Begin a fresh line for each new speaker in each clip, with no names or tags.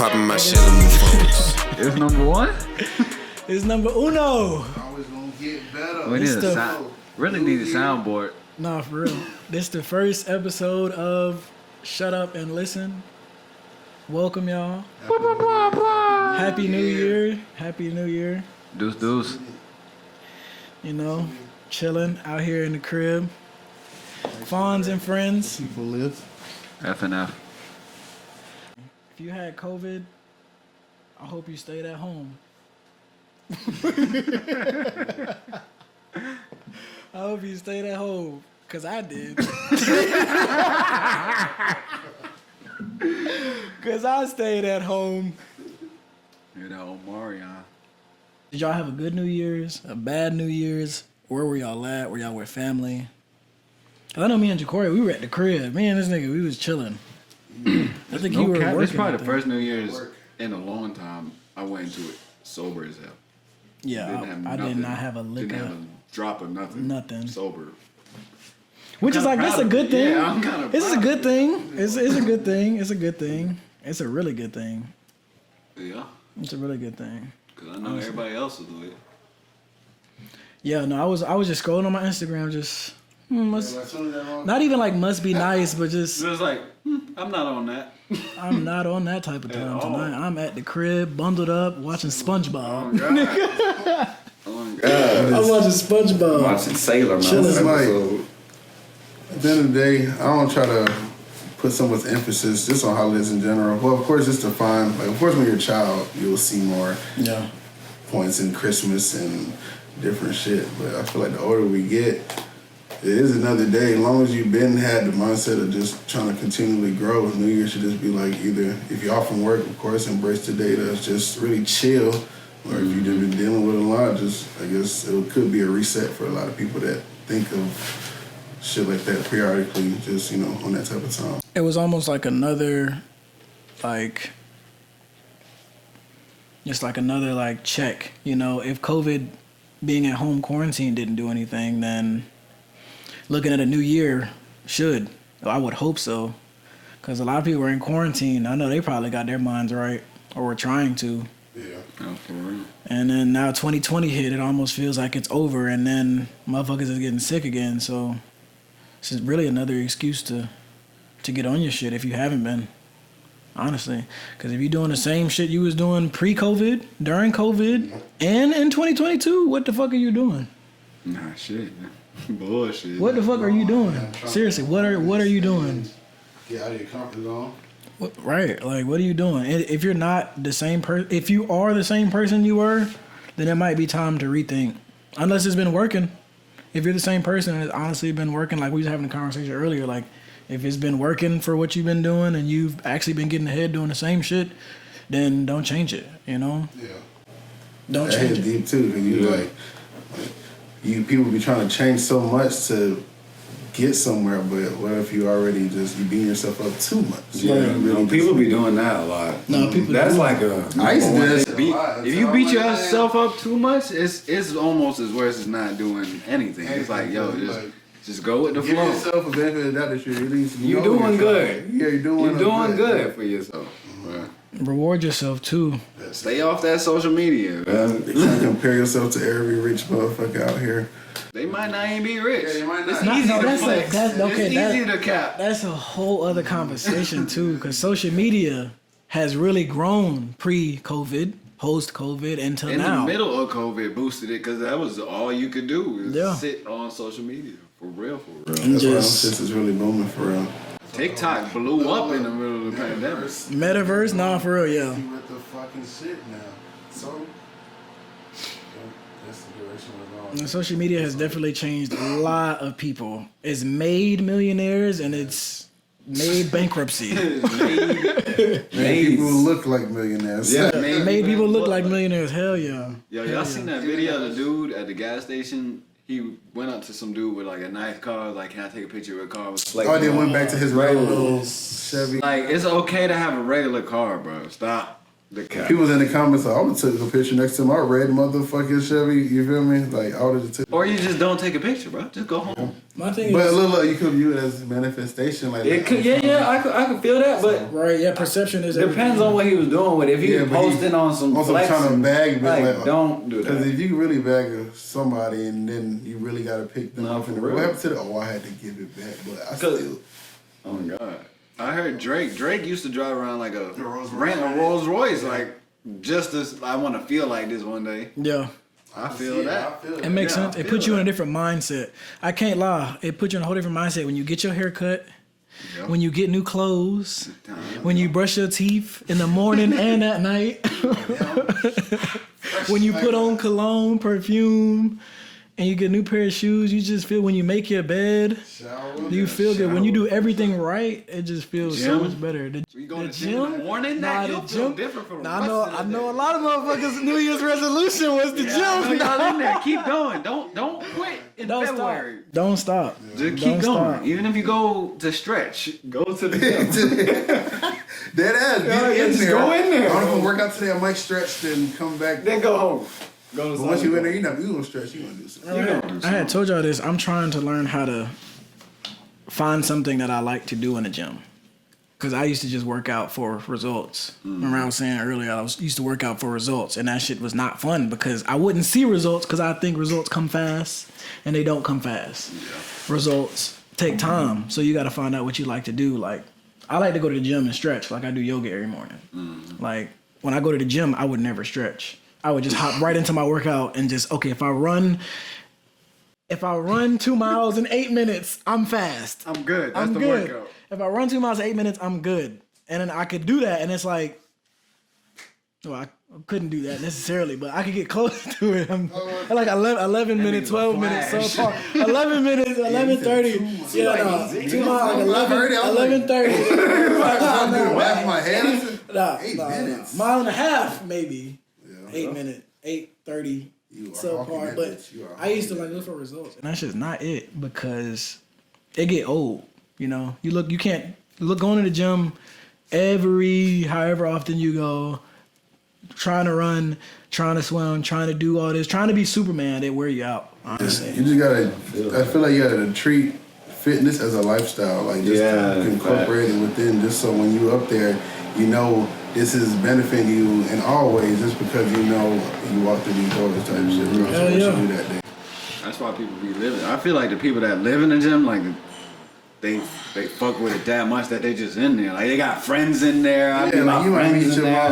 popping my shit on the phones.
It's number one?
It's number uno.
Always gonna get better.
We need really need a soundboard.
Nah, for real. This the first episode of Shut Up and Listen. Welcome, y'all. Happy New Year. Happy New Year.
Deuce.
You know, chilling out here in the crib. Fahnz and Friends.
People live.
F&F.
If you had COVID, I hope you stayed at home. I hope you stayed at home, because I did. Because I stayed at home.
You're the old Marion.
Did y'all have a good New Year's? A bad New Year's? Where were y'all at? Were y'all with family? I know me and Jacory, we were at the crib. Me and this nigga, we was chilling. I think you were working.
It's probably the first New Year's in a long time I went into it sober as hell.
Yeah, I did not have a liquor.
Didn't have a drop of nothing.
Nothing.
Sober.
Which is like, that's a good thing.
Yeah, I'm kind of
This is a good thing. It's a good thing. It's a good thing. It's a really good thing.
Yeah.
It's a really good thing.
Because I know everybody else will do it.
Yeah, no, I was just scrolling on my Instagram, just not even like must be nice, but just
It was like, I'm not on that.
I'm not on that type of time tonight. I'm at the crib, bundled up, watching SpongeBob.
Oh, God.
I'm watching SpongeBob.
Watching Sailor Moon.
Chilling.
Episode.
At the end of the day, I don't try to put so much emphasis just on holidays in general. Well, of course, it's defined. Like, of course, when you're a child, you'll see more points in Christmas and different shit. But I feel like the older we get, it is another day. As long as you've had the mindset of just trying to continually grow, New Year should just be like either, if you're off from work, of course, embrace the day that's just really chill. Or if you've been dealing with a lot, just, I guess it could be a reset for a lot of people that think of shit like that periodically, just, you know, on that type of time.
It was almost like another, like, just like another, like, check. You know, if COVID being at home quarantine didn't do anything, then looking at a new year should. I would hope so. Because a lot of people are in quarantine. I know they probably got their minds right, or were trying to.
Yeah.
Oh, for real.
And then now 2020 hit, it almost feels like it's over, and then motherfuckers is getting sick again, so this is really another excuse to get on your shit if you haven't been, honestly. Because if you're doing the same shit you was doing pre-COVID, during COVID, and in 2022, what the fuck are you doing?
Nah, shit. Bullshit.
What the fuck are you doing? Seriously, what are you doing?
Get out of your comfort zone.
Right, like, what are you doing? If you're not the same person, if you are the same person you were, then it might be time to rethink. Unless it's been working. If you're the same person and it's honestly been working, like we was having a conversation earlier, like, if it's been working for what you've been doing and you've actually been getting ahead doing the same shit, then don't change it, you know?
Yeah.
Don't
that
change
hit
it.
deep too, because you people be trying to change so much to get somewhere, but what if you already just you beating yourself up too much?
Yeah, really people be doing that a lot.
No, people.
That's like a.
I used to do that.
If you beat yourself up too much, it's almost as worse as not doing anything. It's like, yo, just go with the
Give
flow.
yourself a benefit of the doubt that you're at least
You doing good.
Yeah, you're doing
good for yourself.
Right.
Reward yourself too.
Stay off that social media.
You trying to compare yourself to every rich motherfucker out here.
They might not even be rich.
Yeah, they might not.
It's
No,
easy
no,
to
that's
flex. It's easy to cap.
That's a whole other conversation too, because social media has really grown pre-COVID, post-COVID, until
In
now.
the middle of COVID, boosted it because that was all you could do is sit on social media. For real.
That's why this is really booming for real.
TikTok blew up in the middle of the pandemic.
Metaverse, nah, for real, yeah.
With the fucking shit now. So that's the direction we're going.
And social media has definitely changed a lot of people. It's made millionaires and it's made bankruptcy.
Made people look like millionaires.
Yeah,
made people look like millionaires. Hell yeah.
Yo, y'all seen that video of the dude at the gas station? He went up to some dude with like a nice car, like, can I take a picture of a car?
Oh, then went back to his regular little Chevy.
Like, it's okay to have a regular car, bro. Stop.
People was in the comments like, I would have took a picture next to my red motherfucking Chevy. You feel me? Like I would have took.
Or you just don't take a picture, bro. Just go home.
My thing
But
is,
look, you could view it as a manifestation. Like
It could, I could feel that, but
right? Yeah, perception is
depends on what he was doing with it. If he was posting on some flexing,
trying to bag,
like, don't do that.
Because if you really bag somebody and then you really got to pick them up, and what happened to the? Oh, I had to give it back, but I still.
Oh my God. I heard Drake used to drive around like a Rolls Royce, like just as I want to feel like this one day.
Yeah.
I feel that.
It makes sense. It puts you in a different mindset. I can't lie. It puts you in a whole different mindset when you get your hair cut, when you get new clothes, when you brush your teeth in the morning and at night, when you put on cologne, perfume, and you get a new pair of shoes. You just feel when you make your bed, you feel good. When you do everything right, it just feels so much better.
You go to the gym in the morning, you'll feel different from the rest of the
I know a lot of motherfuckers' New Year's resolution was the gym.
Y'all in there, keep going. Don't quit in February.
Don't stop.
Just keep going. Even if you go to stretch, go to the gym.
Dead ass, get in there.
Go in there.
I don't know if I work out today. I might stretch, then come back.
Then go home.
But once you in there, you gonna stretch. You gonna do something.
I had told y'all this. I'm trying to learn how to find something that I like to do in the gym. Because I used to just work out for results. Remember I was saying earlier, I used to work out for results. And that shit was not fun because I wouldn't see results because I think results come fast. And they don't come fast. Yeah. Results take time. So you got to find out what you like to do. Like, I like to go to the gym and stretch. Like, I do yoga every morning. Like, when I go to the gym, I would never stretch. I would just hop right into my workout and just, okay, if I run 2 miles in 8 minutes, I'm fast.
I'm good. That's the workout.
If I run 2 miles in 8 minutes, I'm good. And then I could do that. And it's like, well, I couldn't do that necessarily, but I could get close to it. I'm like 11 minutes, 12 minutes so far. 11 minutes, 11:30. Yeah, no, 2 miles, like 11:30.
Back my head. 8 minutes.
Mile and a half, maybe. 8 minutes, 8:30 so far. But I used to like look for results, and that's just not it because it get old. You know, you can't look going to the gym however often you go, trying to run, trying to swim, trying to do all this, trying to be Superman. They wear you out. Honestly,
you just gotta. I feel like you gotta treat fitness as a lifestyle, like just incorporate it within, just so when you up there, you know. This is benefiting you in all ways just because you know you walk through these doors type shit. You know, what you do that day.
That's why people be living. I feel like the people that live in the gym, like they fuck with it that much that they just in there. Like they got friends in there. I be my friends in there.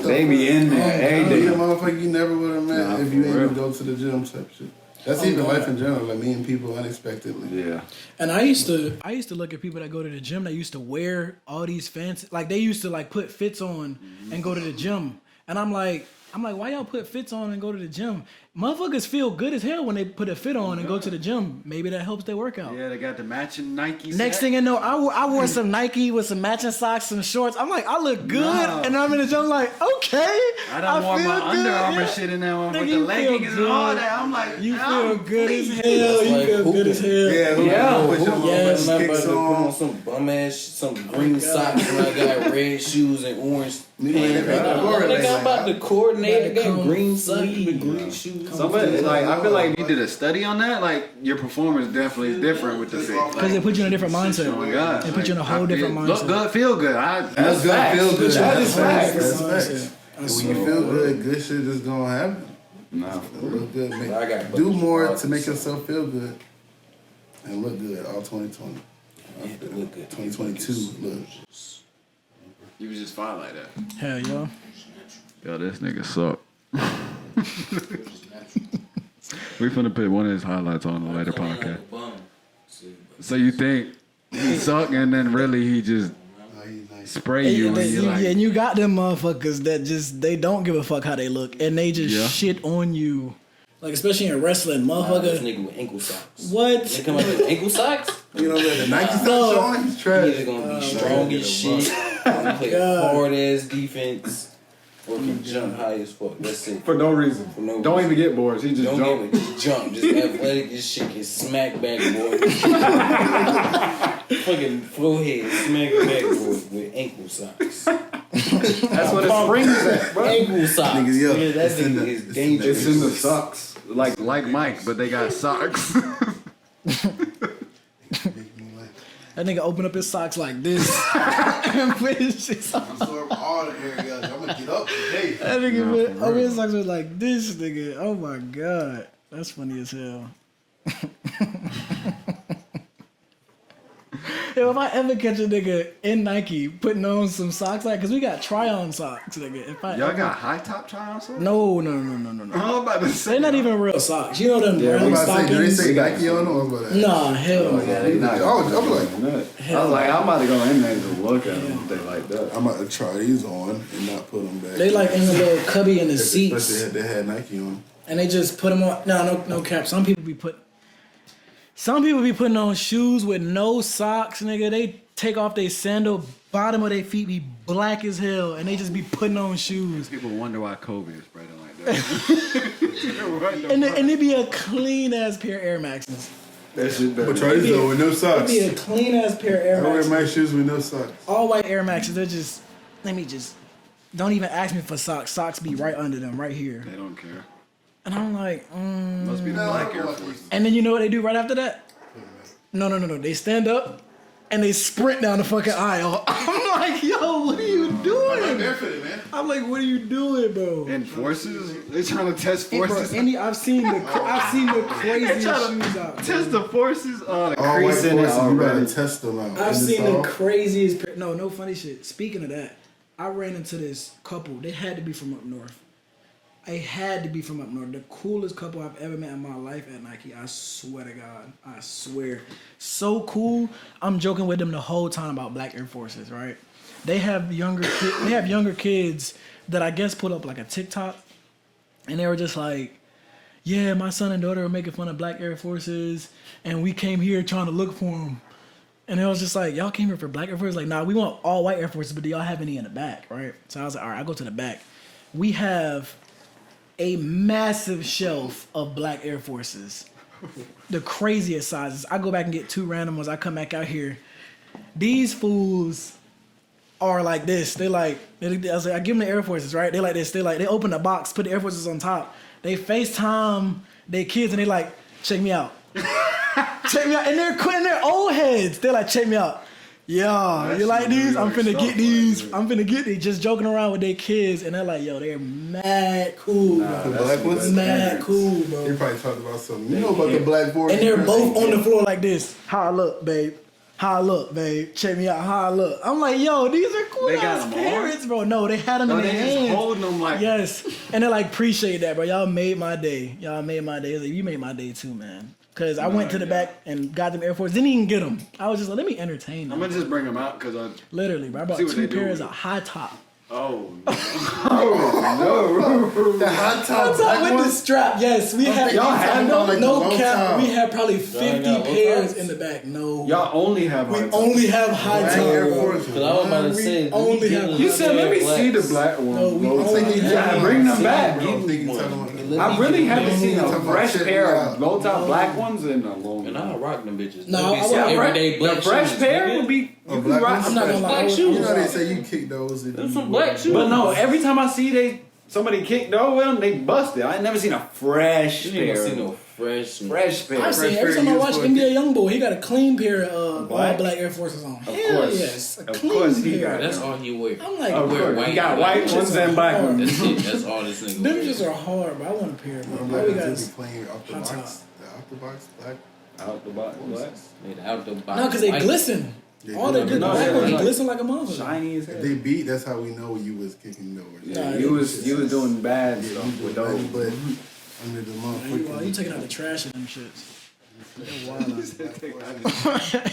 They be in there every day.
You a motherfucker you never would have met if you ain't even go to the gym type shit. That's even life in general, like meeting people unexpectedly.
Yeah.
And I used to look at people that go to the gym that used to wear all these fancy, like they used to like put fits on and go to the gym. And I'm like, why y'all put fits on and go to the gym? Motherfuckers feel good as hell when they put a fit on and go to the gym. Maybe that helps their workout.
Yeah, they got the matching Nike.
Next thing you know, I wore some Nike with some matching socks, some shorts. I'm like, I look good, and I'm in the gym like, okay.
I done wore my Under Armour shit in there with the leggings and all that. I'm like,
you feel good as hell. You feel good as hell.
Yes. I put on some bum ass, some green socks, and I got red shoes and orange pants. I'm about to coordinate. I got green socks with green shoes.
Somebody, like, I feel like if you did a study on that, like, your performance definitely is different with the fit.
Because they put you in a different mindset.
Oh my God.
They put you in a whole different mindset.
Look good, feel good.
That's good, feel good.
That
is
facts. And when you feel good shit just gonna happen.
No.
Look good. Do more to make yourself feel good. And look good all 2020. Look good. 2022, look.
You was just fine like that.
Hell, yo.
Yo, this nigga suck. We finna put one of his highlights on the later podcast. So you think he suck and then really he just spray you and you're like...
And you got them motherfuckers that just, they don't give a fuck how they look and they just shit on you. Like, especially in wrestling, motherfucker.
This nigga with ankle socks.
What?
They come out with ankle socks?
You know, the Nike socks on? He's trash.
He's gonna be strong as shit. Gonna play hard ass defense. Or can jump high as fuck. That's it.
For no reason. Don't even get boards. He just jump.
Just jump. Just athletic as shit. Can smack backboard. Fucking forehead. Smack backboard with ankle socks.
That's what it springs at, bro.
Ankle socks.
Niggas, yo,
Yeah, that
it's in
nigga
the-
is
it's
dangerous.
It's in the socks. Like Mike, but they got socks.
That nigga open up his socks like this and put his shit on.
Absorb all the air. I'm gonna get up today.
That nigga open his socks was like this nigga. Oh my god, that's funny as hell. Yo, if I ever catch a nigga in Nike putting on some socks, like, cause we got try-on socks, nigga. If I
Y'all
ever...
got high top try-on socks?
No.
I'm about to say.
They're not even real socks. You know them brown
I'm about to say, do they
stockings?
say Nike on them? Or what?
Nah, hell no.
Yeah, they not.
I was like,
I was like, I'm about to go in there to look at them if they like that.
I'm about to try these on and not put them back.
They like in the little cubby in the seats,
Especially they had Nike on.
and they just put them on. No cap. Some people be putting on shoes with no socks, nigga. They take off their sandal, bottom of their feet be black as hell, and they just be putting on shoes.
People wonder why Kobe is spreading like that.
And it be a clean ass pair of Air Maxes.
That shit better.
But try these though with no
It
socks.
be a clean ass pair of Air
I wear
Maxes.
my shoes with no socks.
All white Air Maxes. They're just. Don't even ask me for socks. Socks be right under them, right here.
They don't care.
And I'm like,
Must be the black Air Force.
And then you know what they do right after that? No. They stand up and they sprint down the fucking aisle. I'm like, yo, what are you doing?
Barefooted, man.
I'm like, what are you doing, bro?
And forces? They trying to test
Bro,
forces?
I've seen the craziest shoes out.
Test the forces? Oh, the
All white
crease in it
forces, you gotta
already.
test them out.
I've
In
seen
the
the
South,
craziest. No funny shit. Speaking of that, I ran into this couple. They had to be from up north. The coolest couple I've ever met in my life at Nike. I swear to God. I swear. So cool. I'm joking with them the whole time about black Air Forces, right? They have younger kids that I guess put up like a TikTok, and they were just like, yeah, my son and daughter were making fun of black Air Forces, and we came here trying to look for them. And it was just like, y'all came here for black Air Forces? Like, nah, we want all white Air Forces, but do y'all have any in the back, right? So I was like, all right, I'll go to the back. We have a massive shelf of black Air Forces. The craziest sizes. I go back and get 2 random ones. I come back out here. These fools are like this. I was like, I give them the Air Forces, right? They like this. They open the box, put the Air Forces on top. They FaceTime their kids and they like, check me out. Check me out. And they're quitting their old heads. They're like, check me out. Yeah, you like these? I'm finna get these. I'm finna get these. Just joking around with their kids. And they're like, yo, they're mad cool, bro.
The black ones?
Mad cool, bro.
They probably talked about something. You know about the black board?
And they're both on the floor like this. How I look, babe. How I look, babe. Check me out. How I look. I'm like, yo, these are cool
They got
ass
them
parents, bro. No, they had them in
they
their
just
hands.
holding them like.
Yes. And they're like, appreciate that, bro. Y'all made my day. Y'all made my day. Like, you made my day too, man. Because I went to the back and got them Air Force. Didn't even get them. I was just like, let me entertain them.
I'm going to just bring them out because I.
Literally, bro. I bought
See what
2
they do
pairs
with
of
it.
high top.
Oh,
The hot top black
With the
ones?
strap, yes. We had
Y'all had them like
no
a long
cap.
time.
We had probably 50
got
pairs
low
in the back. No.
y'all only have
we
high top.
only have high
Black Air
top.
Force.
Cause I was about to
We
say,
only have-
You said, let me see the black one.
No, we
bro.
only
Yeah,
have.
bring them back.
I don't think you're talking about that.
I really haven't seen a
Talking about
fresh
checking
pair
out.
of low top black ones in a long
And
time.
I'll rock them bitches.
No,
Them
I
bitches
want-
everyday black
The fresh
shoes,
pair
nigga.
would be. You
black
can rock
ones?
I'm not gonna lie.
Black
I
shoes.
You
was-
know they say you kick those if
Them
you
some black shoes.
But no, every time I see somebody kick though with them, they busted. I ain't never seen a fresh
You ain't
pair.
gonna see no fresh.
Fresh pair.
I've seen
Fresh
every
pair
time I
of
watch
used
NBA Youngboy, he got a clean pair of all
Black?
black Air Forces on. Hell
course.
yes, a
Of
clean
course he
pair.
got
That's all he wear.
I'm like,
Of
wear
course,
white
you got
and
white
black.
ones and black ones.
That's it. That's all this nigga
them
wear.
just are hard, but I want a pair, bro.
Black
Why we got?
ones, they be playing off the
hot
box.
top.
The off the box black.
Out the box. What?
Made out the box.
No, because they
White.
glisten.
They
All
do.
they good
No,
black
yeah,
ones
like-
glisten like a motherfucker.
Shiny as
If
hell.
they beat, that's how we know you was kicking doors.
Yeah,
Nah,
you was doing bad
Yeah,
stuff
you
with
was
those.
nothing but under the
You
motherfucking.
taking out the trash in them shits.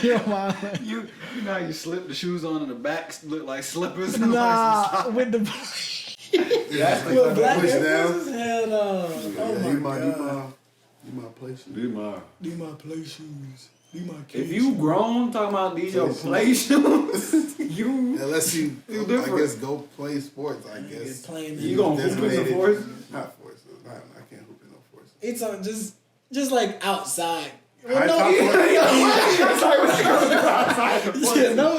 You're wild.
You know how you slip the shoes on and the backs look like slippers. And
Nah, with the
That's
with black
push
Air
down.
Forces, hell no. Oh
Yeah,
my god.
you my place.
Be my.
Do my play shoes. Do my kids.
If you grown talking about these your play shoes, you
Unless you,
You
I
different.
guess, go play sports. I
It's
guess
playing.
you gonna hoop in the
Designated-
forest.
Not forces. I can't hoop in no forces.
It's on just like outside. Well,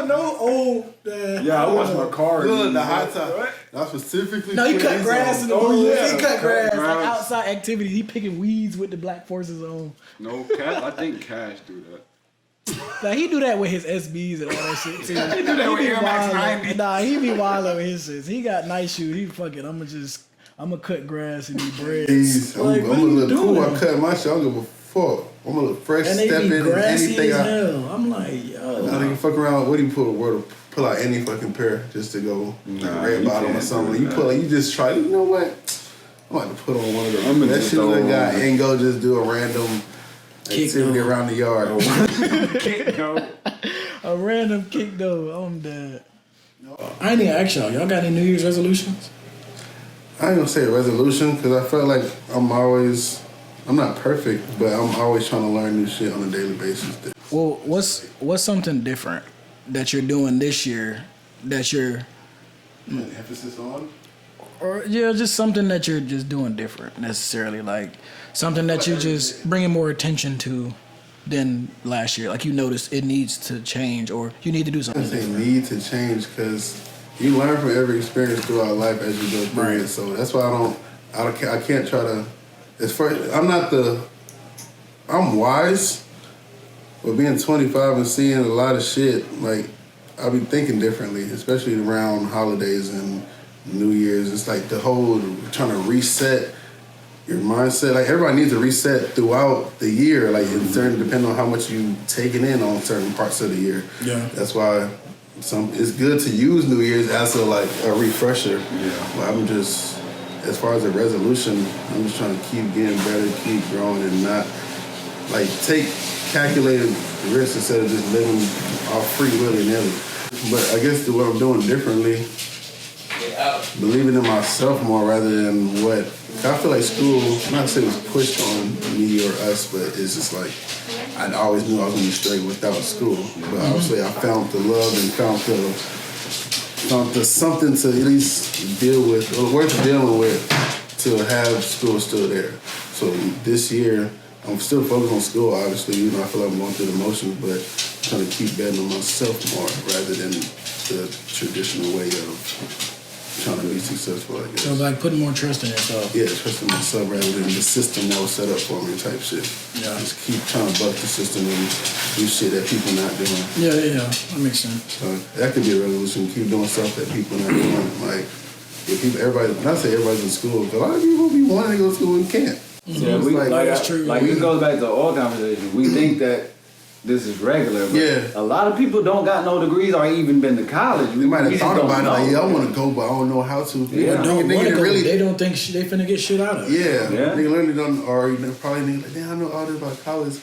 no old.
Yeah, I watched my car.
Look, the high top. Not specifically.
No, he cut grass in the woods.
Yeah.
He cut grass. Like outside activities. He picking weeds with the Black Forces on.
No, Cash. I think Cash do that.
Like he do that with his SBs and all that shit too.
He do that with Air Max 90.
Nah, he be wild with his shit. He got nice shoes. He fucking. I'ma cut grass and eat bread.
I'm a little cool. I cut my shit. I don't give a fuck. I'm a little fresh.
And they
step
be
in
grassy
anything.
as hell. I'm like, yo.
I think fuck around. What do you pull out any fucking pair just to go red bottom or something? You just try. You know what? I'm about to put on one of those. That shit I got and go just do a random activity around the yard.
Kick go.
A random kick though. I'm dead. I ain't even ask y'all. Y'all got any New Year's resolutions?
I ain't gonna say a resolution because I feel like I'm not perfect, but I'm always trying to learn new shit on a daily basis.
Well, what's something different that you're doing this year that you're
emphasis on?
Or just something that you're just doing different necessarily, like something that you're just bringing more attention to than last year. Like you notice it needs to change or you need to do something different.
They need to change because you learn from every experience throughout life as you go through it. So that's why I can't try to. I'm wise, but being 25 and seeing a lot of shit, like I'll be thinking differently, especially around holidays and New Year's. It's like the whole trying to reset your mindset. Like everybody needs to reset throughout the year, like depending on how much you taking in on certain parts of the year.
Yeah,
that's why it's good to use New Year's as a refresher. Yeah, but I'm just. As far as a resolution, I'm just trying to keep getting better, keep growing, and not take calculated risks instead of just living off free willy-nilly. But I guess what I'm doing differently, believing in myself more rather than what. I feel like school, not to say it was pushed on me or us, but it's just like I always knew I was going to be straight without school. But obviously I found the love and found the something to at least deal with, or worth dealing with, to have school still there. So this year, I'm still focused on school, obviously. You know, I feel like I'm going through the motions, but I'm trying to keep betting on myself more rather than the traditional way of trying to be successful, I guess.
So like putting more trust in yourself.
Yeah, trust in myself rather than the system that was set up for me type shit.
Yeah.
Just keep trying to buck the system and do shit that people not doing.
Yeah. That makes sense.
So that could be a resolution. Keep doing stuff that people not doing. Like, not say everybody's in school, but a lot of people be wanting to go to school and can't.
Yeah,
so
that's true. Like this goes back to all conversations. We think that this is regular, but a lot of people don't got no degrees or even been to college.
They might have thought about it, like, I want to go, but I don't know how to.
Yeah, they don't think they finna get shit out of it.
Yeah. They literally don't, or probably think, like, I know all this about college.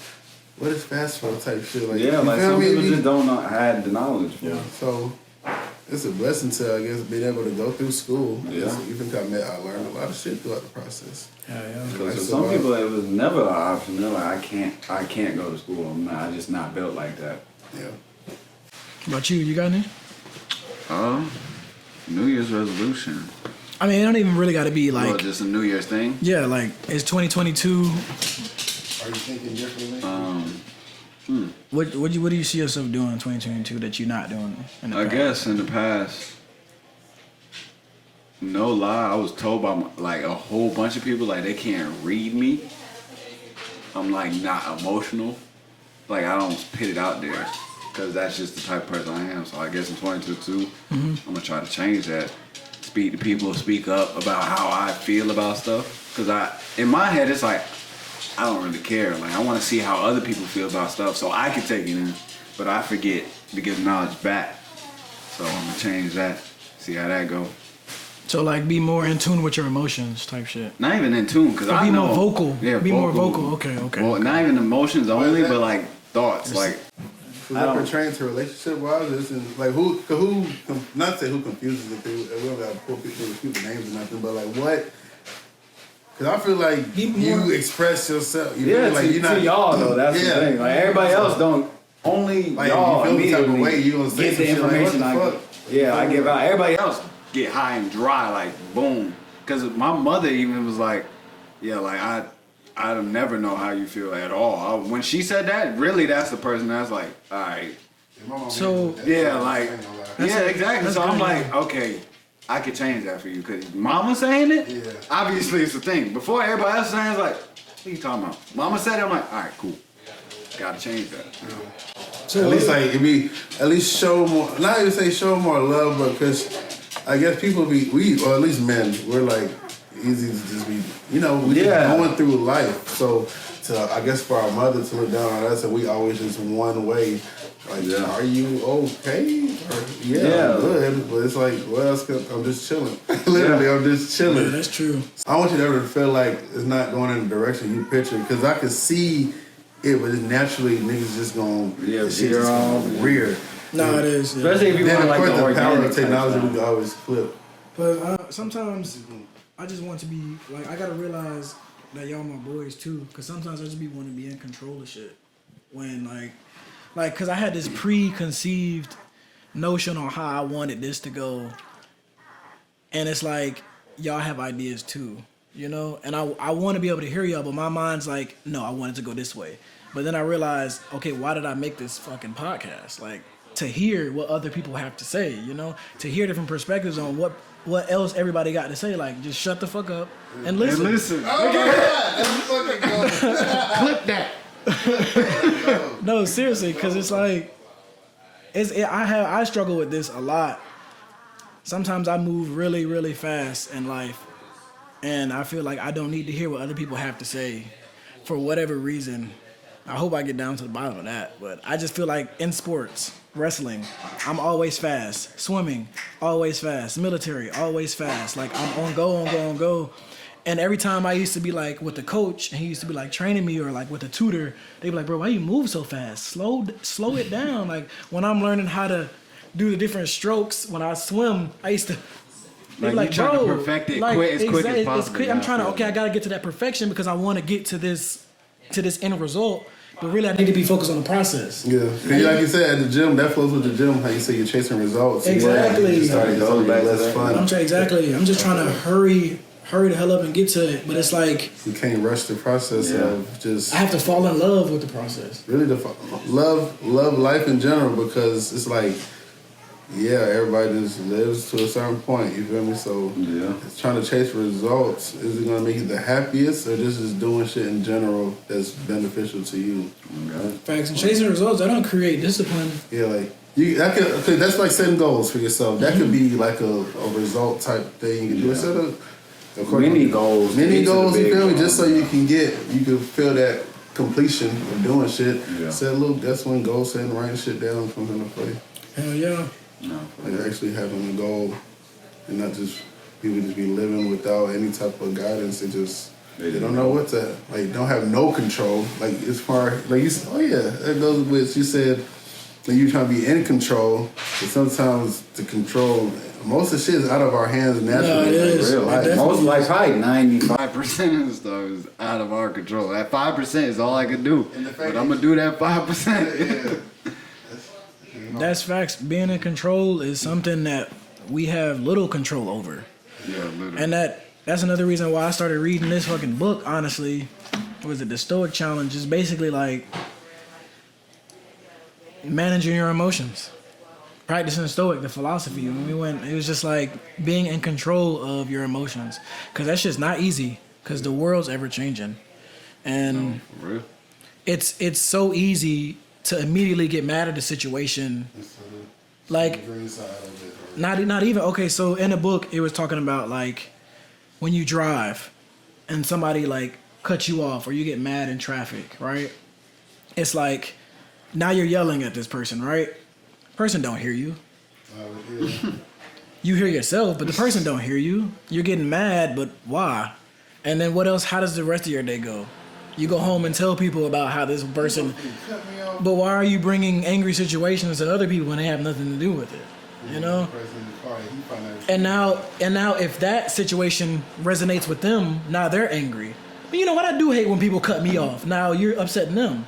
What is fast food type shit? Like,
some people just don't have the knowledge.
Yeah. So it's a blessing to, I guess, being able to go through school. Yeah. Even I learned a lot of shit throughout the process.
Because for some people, it was never an option. They're like, I can't go to school. I'm just not built like that.
Yeah.
About you? You got any?
New Year's resolution.
I mean, it don't even really got to be like
just a New Year's thing.
Yeah, like it's 2022.
Are you thinking differently?
What do you see yourself doing in 2022 that you're not doing in the past?
I guess in the past, no lie, I was told by a whole bunch of people they can't read me. I'm not emotional. I don't put it out there because that's just the type of person I am. So I guess in 2022, I'm gonna try to change that. Speak to people, speak up about how I feel about stuff. Because in my head, it's I don't really care. I want to see how other people feel about stuff so I can take it in. But I forget to give knowledge back. So I'm going to change that, see how that go.
So be more in tune with your emotions type shit.
Not even in tune, because I know.
Be more vocal.
Yeah,
be more vocal. Okay.
Well, not even emotions only, but thoughts.
So that pertains to relationship wise, and who not say who confuses it, we don't got to pull people names or nothing, but what? Because I feel like you express yourself. You're not,
to y'all though. That's the thing. Everybody else don't. Only y'all
you feel the type of way you gonna say
get the information. I give out. Everybody else get high and dry. Boom. Because my mother even was I I don't never know how you feel at all. When she said that, really, that's the person that's like, all right.
So
yeah, like exactly. So I'm like, okay, I could change that for you because Mama saying it. Yeah. Obviously, it's a thing. Before everybody else saying, it's like, what are you talking about? Mama said it. I'm like, all right, cool. Gotta change that.
So at least like it be at least show more. Not even say show more love, but because I guess people or at least men, we're like easy to just be. We just going through life. So I guess for our mother to look down on us, and we always just one way. Like, are you okay? Or, I'm good. But it's like, well, I'm just chilling. Literally, I'm just chilling.
Yeah, that's true.
I want you to ever feel like it's not going in the direction you picture. Because I can see it, but it's naturally niggas just going, shit just going weird.
No, it is. Yeah.
Especially if you want like
the power of technology, we can always flip.
But sometimes I just want to be, like, I got to realize that y'all my boys, too. Because sometimes I just want to be in control of shit. When, like, cause I had this preconceived notion on how I wanted this to go, and it's like y'all have ideas too, And I want to be able to hear y'all, but my mind's like, no, I want it to go this way. But then I realized, okay, why did I make this fucking podcast? Like to hear what other people have to say, To hear different perspectives on what else everybody got to say. Like just shut the fuck up and listen.
And listen.
Clip that.
No, seriously, because it's like, I struggle with this a lot. Sometimes I move really, really fast in life, and I feel like I don't need to hear what other people have to say for whatever reason. I hope I get down to the bottom of that, but I just feel like in sports, wrestling, I'm always fast. Swimming, always fast. Military, always fast. Like I'm on go. And every time I used to be like with the coach, and he used to be like training me, or like with the tutor, they'd be like, bro, why you move so fast? Slow it down. Like when I'm learning how to do the different strokes when I swim, I used to be like, bro,
to perfect it
like,
as quick as possible.
I'm trying to, I gotta get to that perfection because I want to get to this end result. But really, I need to be focused on the process.
Yeah, like you said, at the gym, that flows with the gym. How you say you're chasing results.
Exactly.
You started going back less fun.
I'm just trying to hurry the hell up and get to it, but it's like
you can't rush the process of just.
I have to fall in love with the process.
Really, love life in general, because it's like, everybody just lives to a certain point. You feel me? So it's trying to chase results. Is it gonna make you the happiest, or just doing shit in general that's beneficial to you?
Okay.
Facts. And chasing results, that don't create discipline.
Yeah, like. That's like setting goals for yourself. That could be like a result type thing you can do. Instead of
mini goals.
You feel me? Just so you can feel that completion of doing shit. Yeah. That's when goal setting, writing shit down comes into play.
Hell yeah.
No. Like actually having a goal and not just people just be living without any type of guidance. They don't know what to, like, don't have no control. Like, as far, like you said, that goes with, you said, that you're trying to be in control, but sometimes the control, most of the shit is out of our hands naturally.
No, it is.
Real life. Most like probably 95% of stuff is out of our control. That 5% is all I can do. But I'm gonna do that 5%.
That's facts. Being in control is something that we have little control over.
Yeah, literally.
And that's another reason why I started reading this fucking book, honestly. Was it the Stoic Challenge? It's basically like managing your emotions. Practicing Stoic, the philosophy. When it was just like being in control of your emotions. Because that shit's not easy. Because the world's ever changing. And
for real?
It's so easy to immediately get mad at the situation. Like, not even, okay, so in the book, it was talking about like when you drive and somebody like cuts you off or you get mad in traffic, right? It's like, now you're yelling at this person, right? Person don't hear you. You hear yourself, but the person don't hear you. You're getting mad, but why? And then what else? How does the rest of your day go? You go home and tell people about how this person, but why are you bringing angry situations to other people when they have nothing to do with it? You know? And now if that situation resonates with them, now they're angry. But you know what? I do hate when people cut me off. Now you're upsetting them.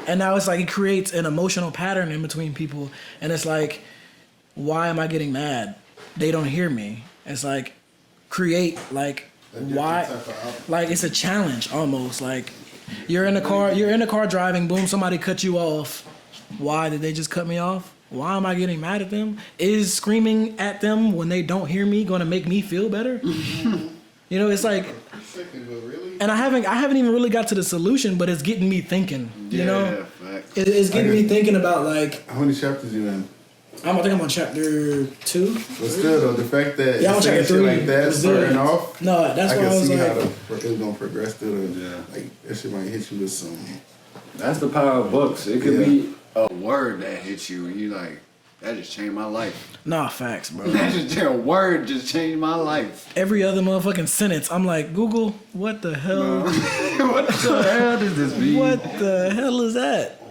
And now it's like it creates an emotional pattern in between people. And it's like, why am I getting mad? They don't hear me. It's like, create like why? Like it's a challenge almost. Like you're in the car driving, boom, somebody cut you off. Why did they just cut me off? Why am I getting mad at them? Is screaming at them when they don't hear me going to make me feel better? You know, it's like, and I haven't even really got to the solution, but it's getting me thinking. You know, it's getting me thinking about like.
How many chapters you in?
I think I'm on chapter 2.
But still, though, the fact that
I'm on chapter 3
like that starting off,
no, that's why I was like,
it's gonna progress through. Like that shit might hit you with some.
That's the power of books. It could be a word that hits you, and you like. That just changed my life.
Nah, facts, bro.
A word just changed my life.
Every other motherfucking sentence, I'm like, Google, what the hell?
What the hell does this mean?
What the hell is that?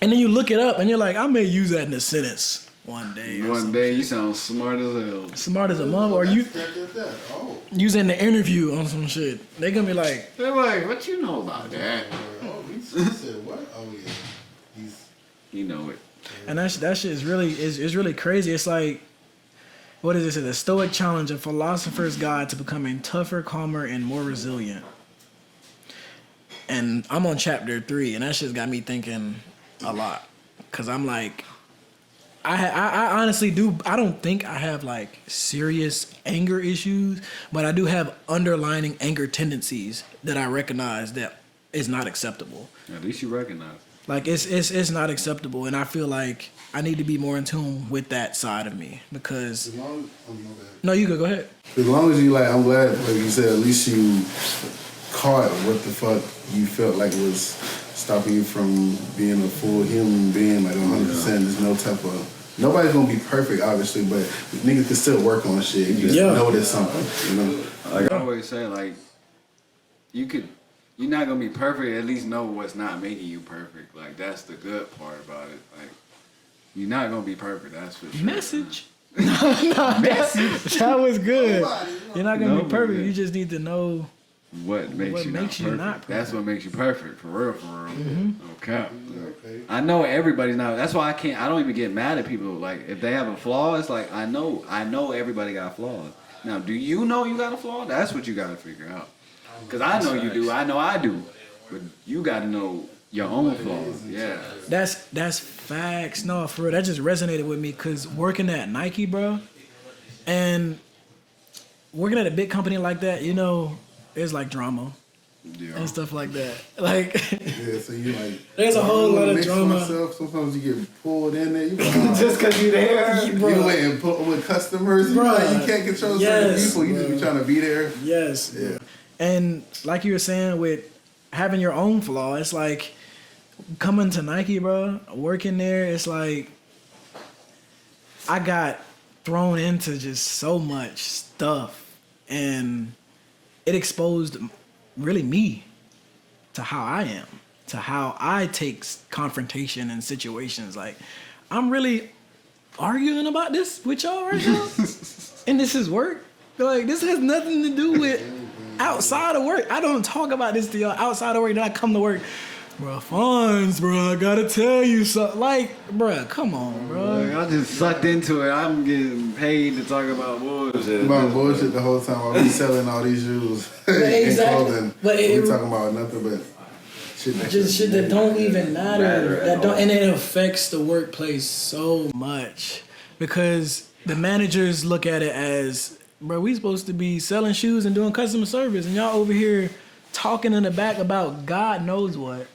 And then you look it up, and you're like, I may use that in a sentence one day.
One day, you sound smart as hell.
Smart as a mother, or you using the interview on some shit. They gonna be like,
they're like, what you know about that?
He said what? Oh yeah,
you know it.
And that shit is really crazy. It's like, what is this? The Stoic Challenge, a philosopher's guide to becoming tougher, calmer, and more resilient. And I'm on chapter 3, and that shit's got me thinking a lot. Cause I'm like, I honestly do. I don't think I have like serious anger issues, but I do have underlining anger tendencies that I recognize that is not acceptable.
At least you recognize.
Like it's not acceptable, and I feel like I need to be more in tune with that side of me because. No, you go ahead.
As long as you like, I'm glad, like you said, at least you caught what the fuck you felt like was stopping you from being a full human being, like 100%. There's no type of nobody's gonna be perfect, obviously, but niggas can still work on shit. You just notice something, you know.
Like I always say, like you're not gonna be perfect. At least know what's not making you perfect. Like that's the good part about it. Like you're not gonna be perfect. That's for sure.
Message. That was good. You're not gonna be perfect. You just need to know
what makes you not perfect. That's what makes you perfect. For real. Mm-hmm. Okay. I know everybody's not. That's why I don't even get mad at people. Like if they have a flaw, it's like I know everybody got flaws. Now, do you know you got a flaw? That's what you gotta figure out. Because I know you do. I know I do. But you got to know your own flaws. Yeah.
That's facts. No, for real. That just resonated with me because working at Nike, bro, and working at a big company like that, you know, there's like drama and stuff like that. Like,
so you like.
There's a whole lot of drama.
Sometimes you get pulled in there.
Just because you're there.
You went and put with customers. Bro, you can't control certain people. You just be trying to be there.
Yes.
Yeah.
And like you were saying with having your own flaw, it's like coming to Nike, bro, working there, it's like I got thrown into just so much stuff and it exposed really me to how I am, to how I take confrontation in situations. Like I'm really arguing about this with y'all right now and this is work. Like this has nothing to do with outside of work. I don't talk about this to y'all outside of work. Then I come to work, bro. Fahnz, bro. I gotta tell you something. Like, bro, come on, bro.
Like, I just sucked into it. I'm getting paid to talk about bullshit.
About bullshit the whole time while we selling all these shoes and clothing. But we talking about nothing but shit
that don't even matter. And it affects the workplace so much because the managers look at it as, bro, we supposed to be selling shoes and doing customer service, and y'all over here talking in the back about God knows what.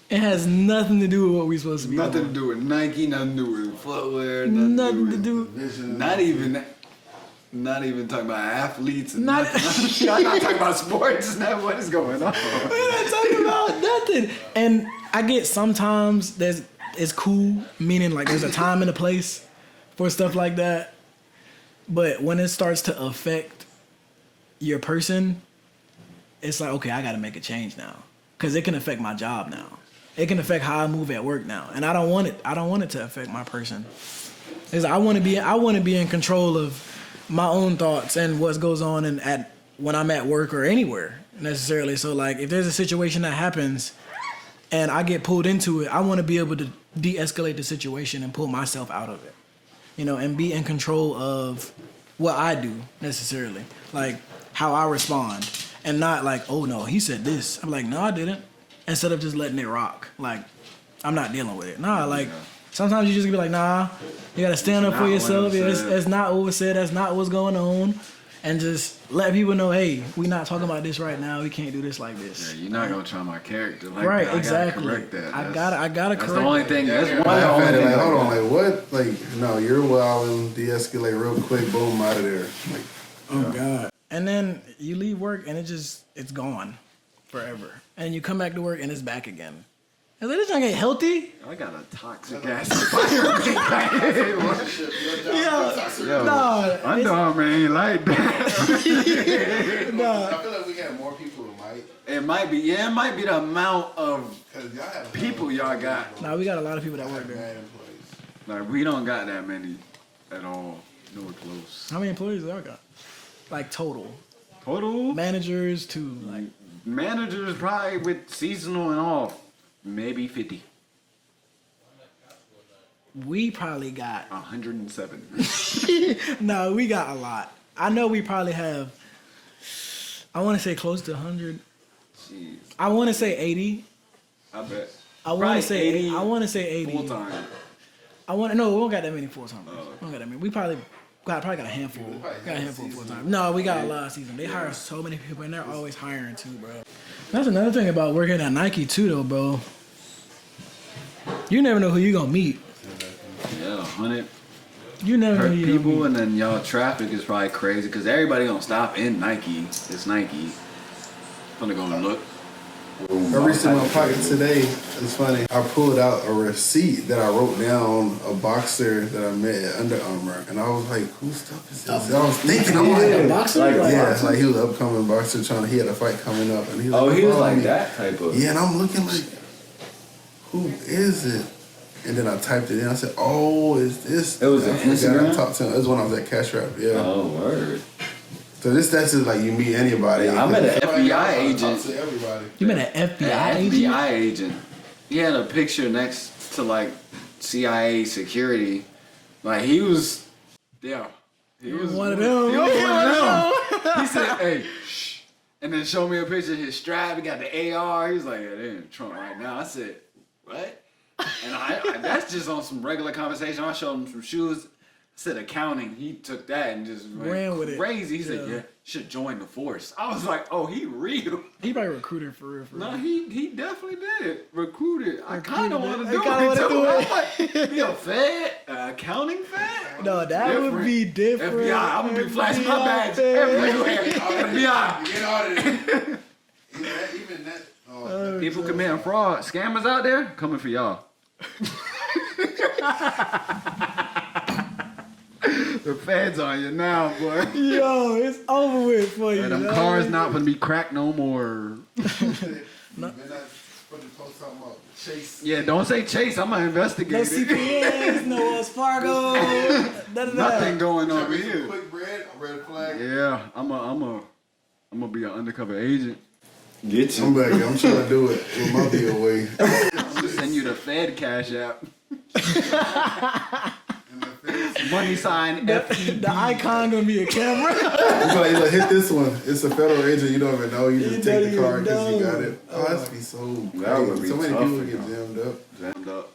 It has nothing to do with what we supposed to be
doing. Nothing to do with Nike, nothing to do with footwear, nothing to do with not even talking about athletes. And I'm not talking about sports. It's not what is going on.
We're not talking about nothing. And I get sometimes it's cool, meaning like there's a time and a place for stuff like that. But when it starts to affect your person, it's like, okay, I got to make a change now. Because it can affect my job now. It can affect how I move at work now. And I don't want it. I don't want it to affect my person. Because I want to be in control of my own thoughts and what goes on when I'm at work or anywhere necessarily. So like if there's a situation that happens and I get pulled into it, I want to be able to de-escalate the situation and pull myself out of it. You know, and be in control of what I do necessarily, like how I respond, and not like, oh no, he said this. I'm like, no, I didn't. Instead of just letting it rock, like I'm not dealing with it. Nah, like sometimes you just be like, nah, you gotta stand up for yourself. It's not what was said. That's not what's going on. And just let people know, hey, we not talking about this right now. We can't do this like this.
Yeah, you're not gonna try my character like
right,
that.
exactly.
I gotta correct that.
I gotta correct.
That's the only thing. That's one
Hold
of the only thing.
on, like what? Like no, you're wilding. De-escalate real quick. Boom, out of there. Like,
oh God. And then you leave work and it's gone forever. And you come back to work and it's back again. Is like, this junk ain't healthy?
I got a toxic ass environment.
No,
Under Armour ain't like that.
no.
I feel like we have more people who might.
It might be. Yeah, it might be the amount of
Cause y'all have
people y'all got.
Nah, we got a lot of people that work there.
mad employees.
Like we don't got that many at all. Nowhere close.
How many employees do y'all got? Like total.
Total
Managers to like
managers probably with seasonal and all, maybe 50.
we probably got
107.
no, we got a lot. I know we probably have I wanna say close to 100.
Jeez,
I wanna say 80.
I bet.
I wanna
Probably
say
80
I wanna say 80.
Full time.
No, we don't got that many full time. We don't got that many. We probably got a handful. Got a handful full time. No, we got a lot of season. They hire so many people, and they're always hiring too, bro. That's another thing about working at Nike too, though, bro. You never know who you gonna meet.
Yeah, 100
You never know
hurt
who you gonna
people,
meet.
and then y'all traffic is probably crazy because everybody gonna stop in Nike. It's Nike. I'm gonna go and look.
I reached in my pocket today. It's funny. I pulled out a receipt that I wrote down a boxer that I met at Under Armour, and I was like, "Whose stuff is this?" I was thinking, I'm like,
boxer?
like he was an upcoming boxer he had a fight coming up, and he was
He was
"Follow
like
me."
that type of.
Yeah, and I'm looking like, who is it? And then I typed it in. I said, "Oh, is this?"
It was
an
an Instagram?
I talked to him. It was when I was at Cash Wrap. Yeah.
Oh, word.
So that's just like you meet anybody.
Yeah, I met an FBI
Talk
agent.
to everybody.
You met an FBI
An
agent?
FBI agent. He had a picture next to like CIA security. Like he was, yeah. He was
one of them.
He was one of them. He said, "Hey, shh," and then showed me a picture of his strap. He got the AR. He was like, "Yeah, they're in the trunk right now." I said, "What?" And I that's just on some regular conversation. I showed him some shoes. I said accounting. He took that and just
Ran with it.
crazy. He said, "Yeah, should join the force." I was like, "Oh, he real."
He probably recruited for real.
No, he definitely did. Recruited. I kind of want to do
kinda
it
wanna
too.
do
I'm
it.
like, be a Fed, accounting Fed.
No, that would be different.
FBI, I'm gonna be flashing my badge everywhere. FBI.
Get audited. Even that. Oh,
People committing fraud, scammers out there coming for y'all. The feds on you now, boy.
Yo, it's over with for you.
And them
dog.
cars not gonna be cracked no more. Yeah, don't say Chase. I'm gonna investigate
No
it.
CPS, no Wells Fargo.
Nothing going on here.
Quick bread, red flag.
Yeah, I'm gonna be an undercover agent.
Get
I'm back. I'm trying to do it with my BOA.
I'm gonna send you the Fed Cash App. Money sign FED.
The icon gonna be a camera.
You like, hit this one. It's a federal agent. You don't even know. You just
don't
take the card
even
because you
know.
got it. Oh, that's be so crazy.
That would be
So many
tough
people
for
get
y'all.
jammed up.
Jammed up.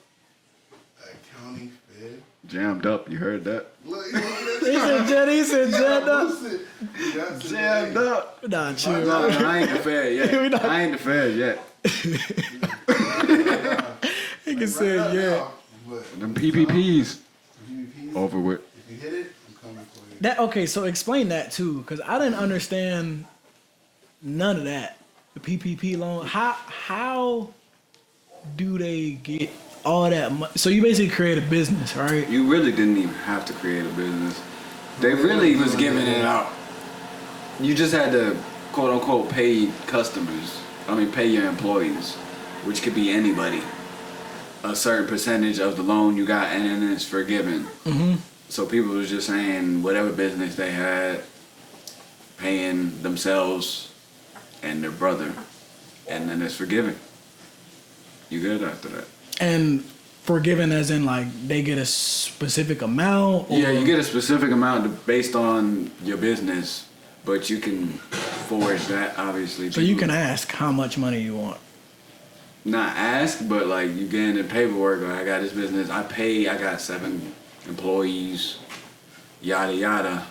Accounting Fed.
Jammed up. You heard that?
Look, you know
He said jammed up.
Jammed up.
Nah, chill.
No, I ain't the Fed yet. I ain't the Fed yet.
He can say yeah.
But
Them PPPs
PVPs,
over with.
if you hit it, I'm coming for you.
That okay? So explain that too, because I didn't understand none of that. The PPP loan. How do they get all that money? So you basically create a business, right?
You really didn't even have to create a business. They really was giving it out. You just had to quote unquote pay customers. Pay your employees, which could be anybody. A certain percentage of the loan you got, and then it's forgiven.
Mm-hmm.
So people was just saying whatever business they had, paying themselves and their brother, and then it's forgiven. You good after that.
And forgiven as in like they get a specific amount? Or?
Yeah, you get a specific amount based on your business, but you can forge that obviously.
So you can ask how much money you want.
Not ask, but like you get in the paperwork. Like, I got this business. I got 7 employees. Yada yada.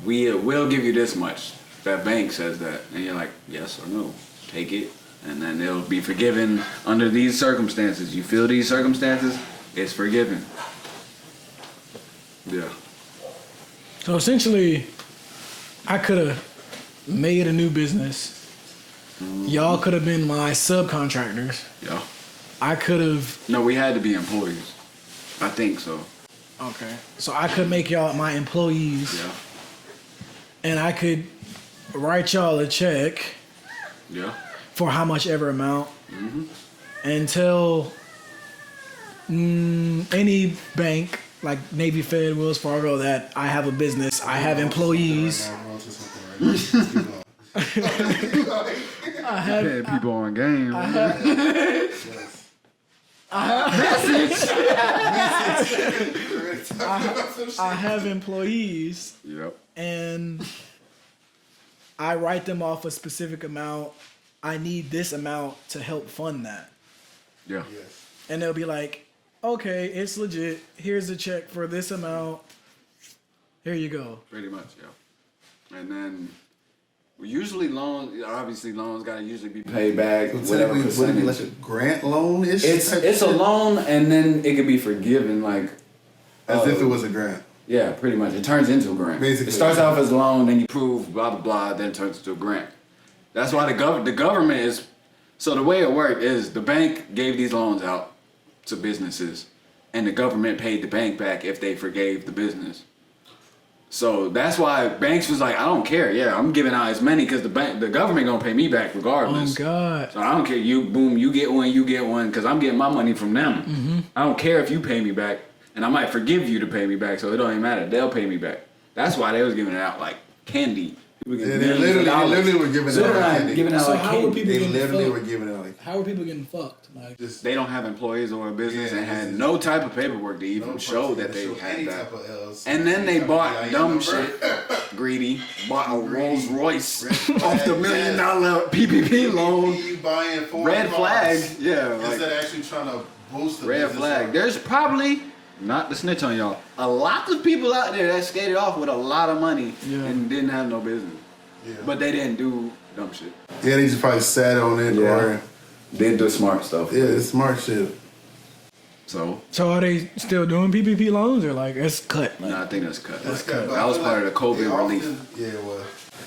We'll give you this much. That bank says that, and you're like, yes or no. Take it, and then it'll be forgiven under these circumstances. You feel these circumstances, it's forgiven. Yeah.
So essentially, I could have made a new business. Y'all could have been my subcontractors.
Yeah.
I could have.
No, we had to be employees. I think so.
Okay. So I could make y'all my employees.
Yeah.
And I could write y'all a check.
Yeah.
For how much ever amount.
Mm-hmm.
And tell any bank like Navy Fed, Wells Fargo that I have a business, I have employees.
I had people on game.
I have employees.
Yep.
And I write them off a specific amount. I need this amount to help fund that.
Yeah.
And they'll be like, okay, it's legit. Here's a check for this amount. Here you go.
Pretty much, yeah. And then usually loans gotta usually be paid back.
So
Whatever
would it be
percentage.
like a grant loan-ish?
It's a loan, and then it can be forgiven, like
as if it was a grant.
Yeah, pretty much. It turns into a grant.
Basically,
it starts off as a loan, then you prove blah blah blah, then it turns into a grant. That's why the government is. So the way it worked is the bank gave these loans out to businesses, and the government paid the bank back if they forgave the business. So that's why banks was like, I don't care. Yeah, I'm giving out as many because the government gonna pay me back regardless.
Oh God!
So I don't care. You get one because I'm getting my money from them.
Mm-hmm.
I don't care if you pay me back, and I might forgive you to pay me back. So it don't even matter. They'll pay me back. That's why they was giving it out like candy.
Yeah, they literally were giving it out candy.
Giving out
So
like
how
candy.
were people
They
getting
literally
fucked?
were giving it out like
How were people getting fucked? Like
just
They don't have employees or a business
Yeah,
and had
business.
no type of paperwork to even show that they had
any
that.
type of LLC.
And then they bought
EIN
dumb
number.
shit, greedy, bought a Rolls Royce
Red
off the $1 million PPP loan.
You buying foreign
Red flag,
cars
yeah, like
instead of actually trying to boost the
red
business
flag.
up.
There's probably, not to snitch on y'all, a lot of people out there that skated off with a lot of money and didn't have no business.
Yeah.
But they didn't do dumb shit.
Yeah, they just probably sat on it or
Did the smart stuff.
yeah, it's smart shit.
So
are they still doing PPP loans or like it's cut? Like,
no, I think that's cut.
That's cut.
That was part of the COVID relief.
Yeah, it was.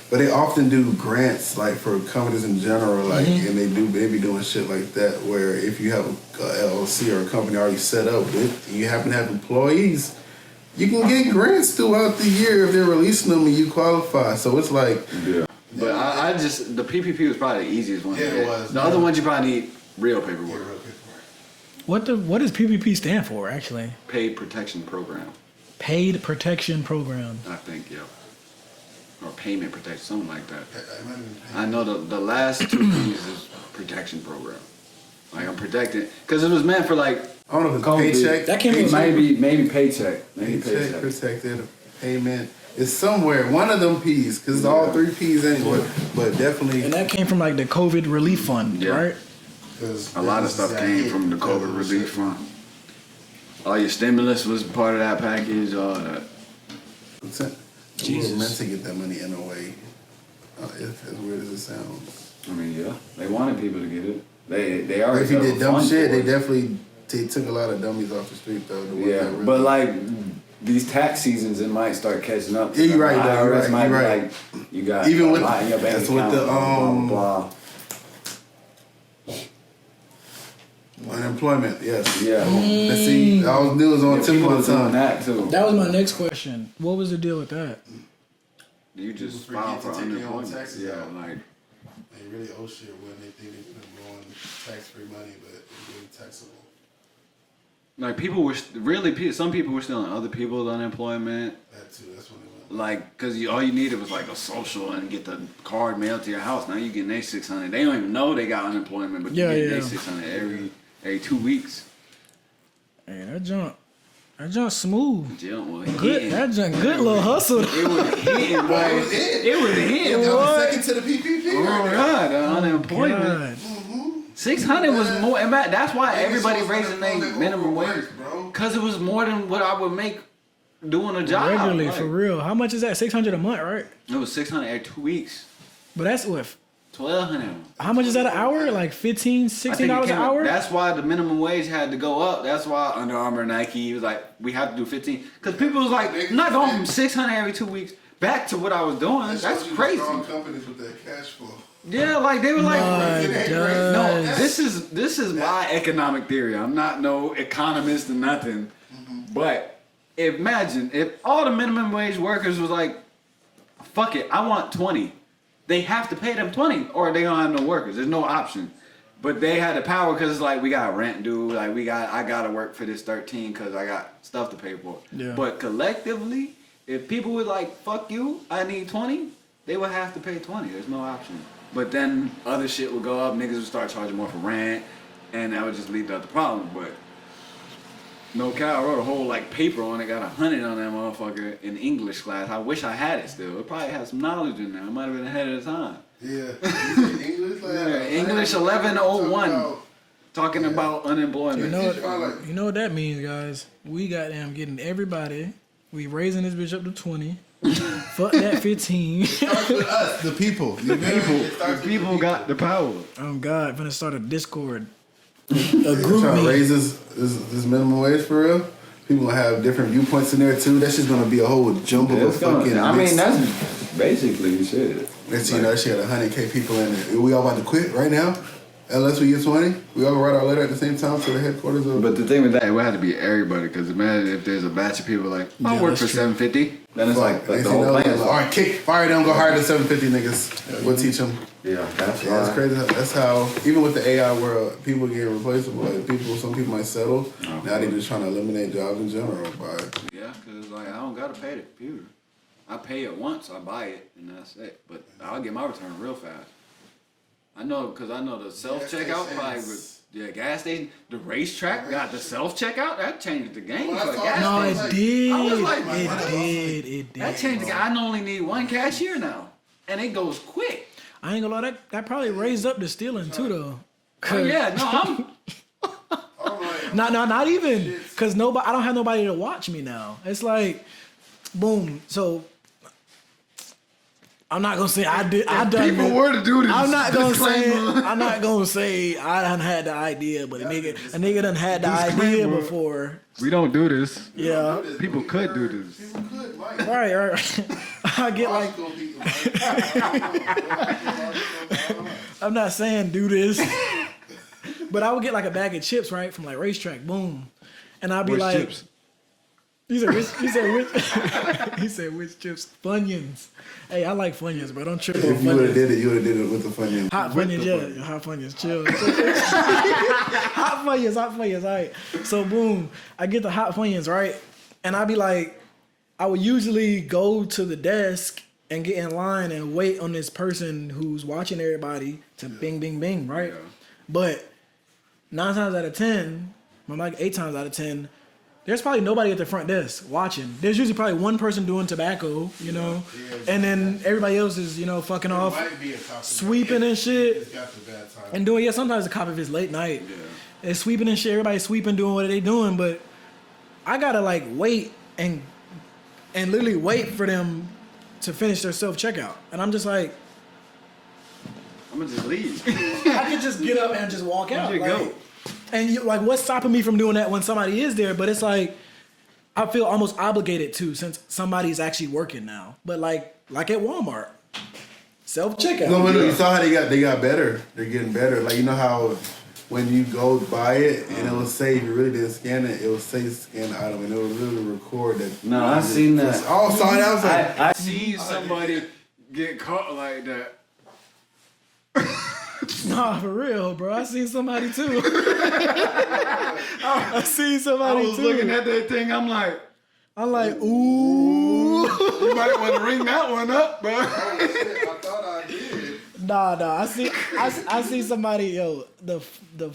But they often do grants like for companies in general, like and they be doing shit like that where if you have a LLC or a company already set up with you happen to have employees, you can get grants throughout the year if they're releasing them and you qualify. So it's like
But I just, the PPP was probably the easiest one.
Yeah, it was.
The other ones you probably need real paperwork.
what does PPP stand for actually?
Paid Protection Program,
Paid Protection Program.
I think, yeah. Or Payment Protection, something like that. I know the last 2 P's is Protection Program. Like I'm protected, because it was meant for like,
I don't know if it's
COVID.
paycheck.
That came from
maybe paycheck. Maybe
Paycheck,
paycheck.
protected, payment. It's somewhere, one of them P's, because it's all 3 P's anyway. But definitely.
And that came from like the COVID relief fund,
Yeah.
right?
A lot of stuff came from the COVID relief fund. All your stimulus was part of that package, all that.
Jesus. Meant to get that money in a way. As weird as it sounds.
I mean, yeah, they wanted people to get it. They already.
If you did dumb shit, they
it.
definitely took a lot of dummies off the street though. The ones
Yeah,
that really-
but like these tax seasons, it might start catching up.
Yeah, you're right,
The
though, you're
IRS
right,
might
you're
be
right.
like, you got
Even
a
with-
lot in your bank
that's with
account,
the,
blah, blah,
unemployment, yes.
yeah.
Let's see, I was news on
Yeah,
tip
people
of
was
the
doing
tongue.
that too.
That was my next question. What was the deal with that?
You just
People
file
forget
for
to take their own
unemployment.
taxes
Yeah,
out.
like
They really owe shit when they think they put on tax-free money, but it's really taxable.
people were really some people were stealing other people's unemployment.
That too, that's when they went.
Like, cause all you needed was like a social and get the card mailed to your house. Now you getting their $600. They don't even know they got unemployment, but
Yeah,
you get
yeah.
their $600 every 2 weeks.
Man, that junk smooth.
Good.
That junk good little hustle.
It was hitting, boy. It was hitting.
That was second to the PPP.
Oh my God, the unemployment. 600 was more. And that's why everybody raising their minimum wage, because it was more than what I would make doing a job.
Regularly,
like,
for real. How much is that? $600 a month, right?
It was 600 every 2 weeks.
But that's what?
1,200.
How much is that an hour? Like $15, $16 an hour?
That's why the minimum wage had to go up. That's why Under Armour, Nike was like, we have to do 15. Because people was like, I'm not going from 600 every 2 weeks back to what I was doing. That's crazy.
Strong companies with that cash flow.
Yeah, like they were like, no,
does.
this is my economic theory. I'm not no economist or nothing. But imagine if all the minimum wage workers was like, fuck it, I want 20. They have to pay them 20 or they don't have no workers. There's no option. But they had the power because it's like, we got rent due. Like I got to work for this 13 because I got stuff to pay for.
Yeah.
But collectively, if people were like, fuck you, I need 20, they would have to pay 20. There's no option. But then other shit would go up. Niggas would start charging more for rent. And that would just lead to other problems. But no cow, I wrote a whole like paper on it. Got 100 on that motherfucker in English class. I wish I had it still. It probably had some knowledge in there. I might have been ahead of the time.
Yeah. English?
English 1101. Talking about unemployment.
You know what that means, guys? We goddamn getting everybody. We raising this bitch up to 20. Fuck that 15.
Starts with us, the people.
The people got the power.
Oh God, gonna start a Discord.
A group trying to raise this minimum wage for real. People gonna have different viewpoints in there too. That's just gonna be a whole jumble of fucking.
I mean, that's basically shit.
Next thing you know, that shit got 100K people in it. We all about to quit right now? Unless we get 20, we all write our letter at the same time to the headquarters of.
But the thing with that, it would have to be everybody. Because imagine if there's a batch of people like, I'll work for $750. Then it's like the whole plan.
All right, fire them, go hire the 750 niggas. We'll teach them.
Yeah, that's right.
That's crazy. That's how, even with the AI world, people get replaceable. Like some people might settle. Now they're just trying to eliminate jobs in general.
Yeah, because like I don't gotta pay the computer. I pay it once, I buy it, and that's it. But I'll get my return real fast. I know, because I know the self-checkout probably with gas station, the racetrack got the self-checkout. That changed the game for gas
No,
station.
it did.
I was like,
It did.
That changed the game. I only need one cashier now, and it goes quick.
I ain't gonna lie, that probably raised up the stealing too, though.
Oh, yeah, no, I'm...
Not even, because I don't have nobody to watch me now. It's like, boom. So I'm not gonna say I done.
People were to do this.
I'm not gonna say I done had the idea, but a nigga done had the idea before.
We don't do this.
Yeah.
People could do this.
People could, like.
Right. I get like. I'm not saying do this, but I would get like a bag of chips, right, from like racetrack, boom, and I'd be
Which
like,
chips?
He said which chips? Funyuns. Hey, I like Funyuns, but don't trip on Funyuns.
If you would have did it with the Funyuns.
Hot Funyuns, yeah. Hot Funyuns, chill. Hot Funyuns, all right. So, boom, I get the Hot Funyuns, right? And I'd be like, I would usually go to the desk and get in line and wait on this person who's watching everybody to bing, bing, bing, right? Yeah. But 9 times out of 10, or like 8 times out of 10, there's probably nobody at the front desk watching. There's usually probably one person doing tobacco, you know, and then everybody else is, fucking off, sweeping and shit, and doing, sometimes a cop if it's late night, they're sweeping and shit, everybody's sweeping, doing what they doing, but I gotta like wait and literally wait for them to finish their self-checkout, and I'm just like,
I'm gonna just leave.
I could just get up and just walk out.
Like, go.
And what's stopping me from doing that when somebody is there? But it's like, I feel almost obligated to, since somebody's actually working now. But like at Walmart, self-checkout.
No, you saw how they got better. They're getting better. Like, you know how when you go buy it and it will say, if you really didn't scan it, it will say scan the item and it will really record that.
No, I seen that.
Oh, saw it. I was like,
I seen somebody get caught like that.
Nah, for real, bro. I seen somebody too. I seen somebody too.
I was looking at that thing. I'm like,
ooh.
You might want to ring that one up, bro.
Oh, shit, I thought I did.
Nah. I see somebody, yo, the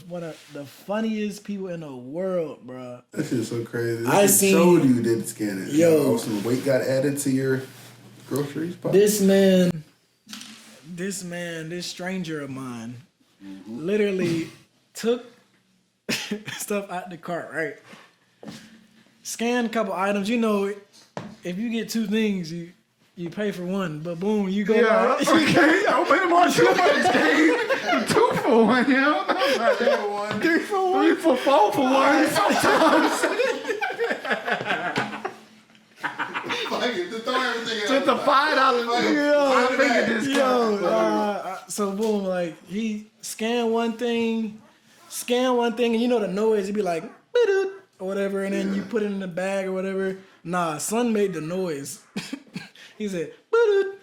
one of the funniest people in the world, bro.
That shit's so crazy.
I
showed you did scan it.
Yo,
some weight got added to your groceries.
This stranger of mine, literally took stuff out the cart, right? Scanned a couple items. You know, if you get two things, you pay for one, but boom, you go.
Yeah, okay. I'll pay more too much. 2 for 1, yo. 3 for 1. 3 for 4 for 1. Sometimes. Just a $5 discount.
So boom, like he scanned one thing, and you know the noise, it'd be like or whatever, and then you put it in the bag or whatever. Nah, son made the noise. He said, put it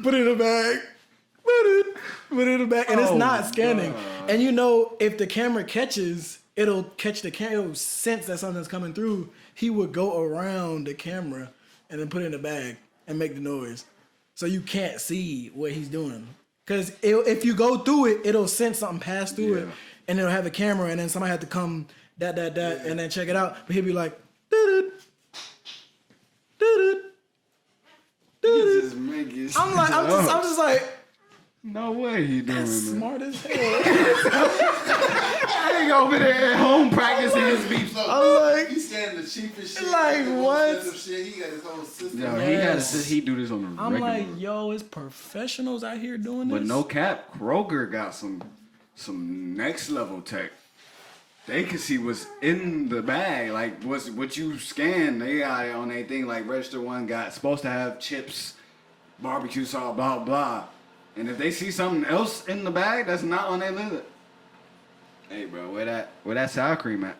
in the bag. Put it in the bag. And it's not scanning. God. And you know, if the camera catches, it'll catch the camera. It'll sense that something's coming through. He would go around the camera and then put it in the bag and make the noise. So you can't see what he's doing. Because if you go through it, it'll sense something pass through it. And it'll have a camera, and then somebody have to come, and then check it out. But he'll be like, I'm just like,
no way he doing that.
Smart as hell.
I ain't over there at home practicing his beats.
I'm like,
he's scanning the cheapest shit.
Like what?
Shit. He got his whole system.
Yo, he do this on the regular.
I'm like, yo, it's professionals out here doing this.
But no cap, Kroger got some next level tech. They can see what's in the bag, like what you scan. They got it on their thing. Like register one got supposed to have chips, barbecue sauce, blah blah. And if they see something else in the bag that's not on their list, hey bro, where that sour cream at?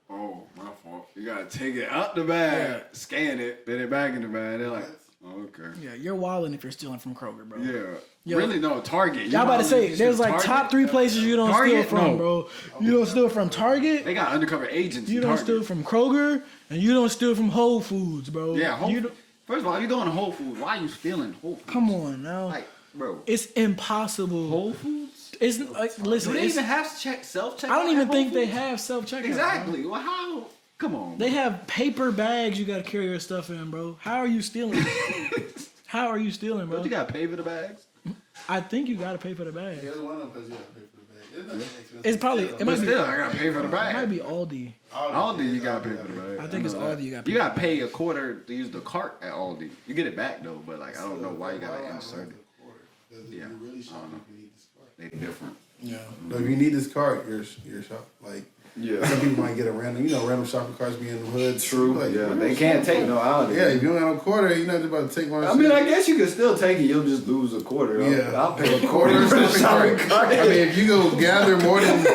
Oh, my fault. You gotta take it out the bag, scan it, put it back in the bag. They're like, oh, okay.
Yeah, you're wilding if you're stealing from Kroger, bro.
Yeah. Yo, really, no, Target.
Y'all about to say, there's like Target? Top 3 places you don't steal from, bro. You don't steal from Target.
They got undercover agents.
You don't steal from Kroger, and you don't steal from Whole Foods, bro.
Yeah, first of all, you're doing Whole Foods. Why are you stealing Whole Foods?
Come on, now.
Like, bro.
It's impossible.
Whole Foods?
It's like, listen.
Do they even have self-checkout?
I don't even think they have self-checkout.
Exactly. Well, how? Come on.
They have paper bags you gotta carry your stuff in, bro. How are you stealing? How are you stealing, bro?
Don't you gotta pay for the bags?
I think you gotta pay for the bag.
Yeah, one of them you gotta pay for the bag.
It's probably. It might be.
I gotta pay for the bag.
It might be Aldi.
Aldi, you gotta pay for the bag.
I think it's Aldi. You
gotta pay a quarter to use the cart at Aldi. You get it back though, but like I don't know why you gotta insert it. Yeah, I don't know. They different.
Yeah. But if you need this cart, your shop like. Yeah. Some people might get a random shopping carts be in the hood.
True.
Like,
yeah. They can't take no Aldi.
Yeah. If you don't have a quarter, you're not just about to take one.
I mean, I guess you can still take it. You'll just lose a quarter.
Yeah.
I'll pay a quarter for the shopping cart.
I mean, if you go gather more than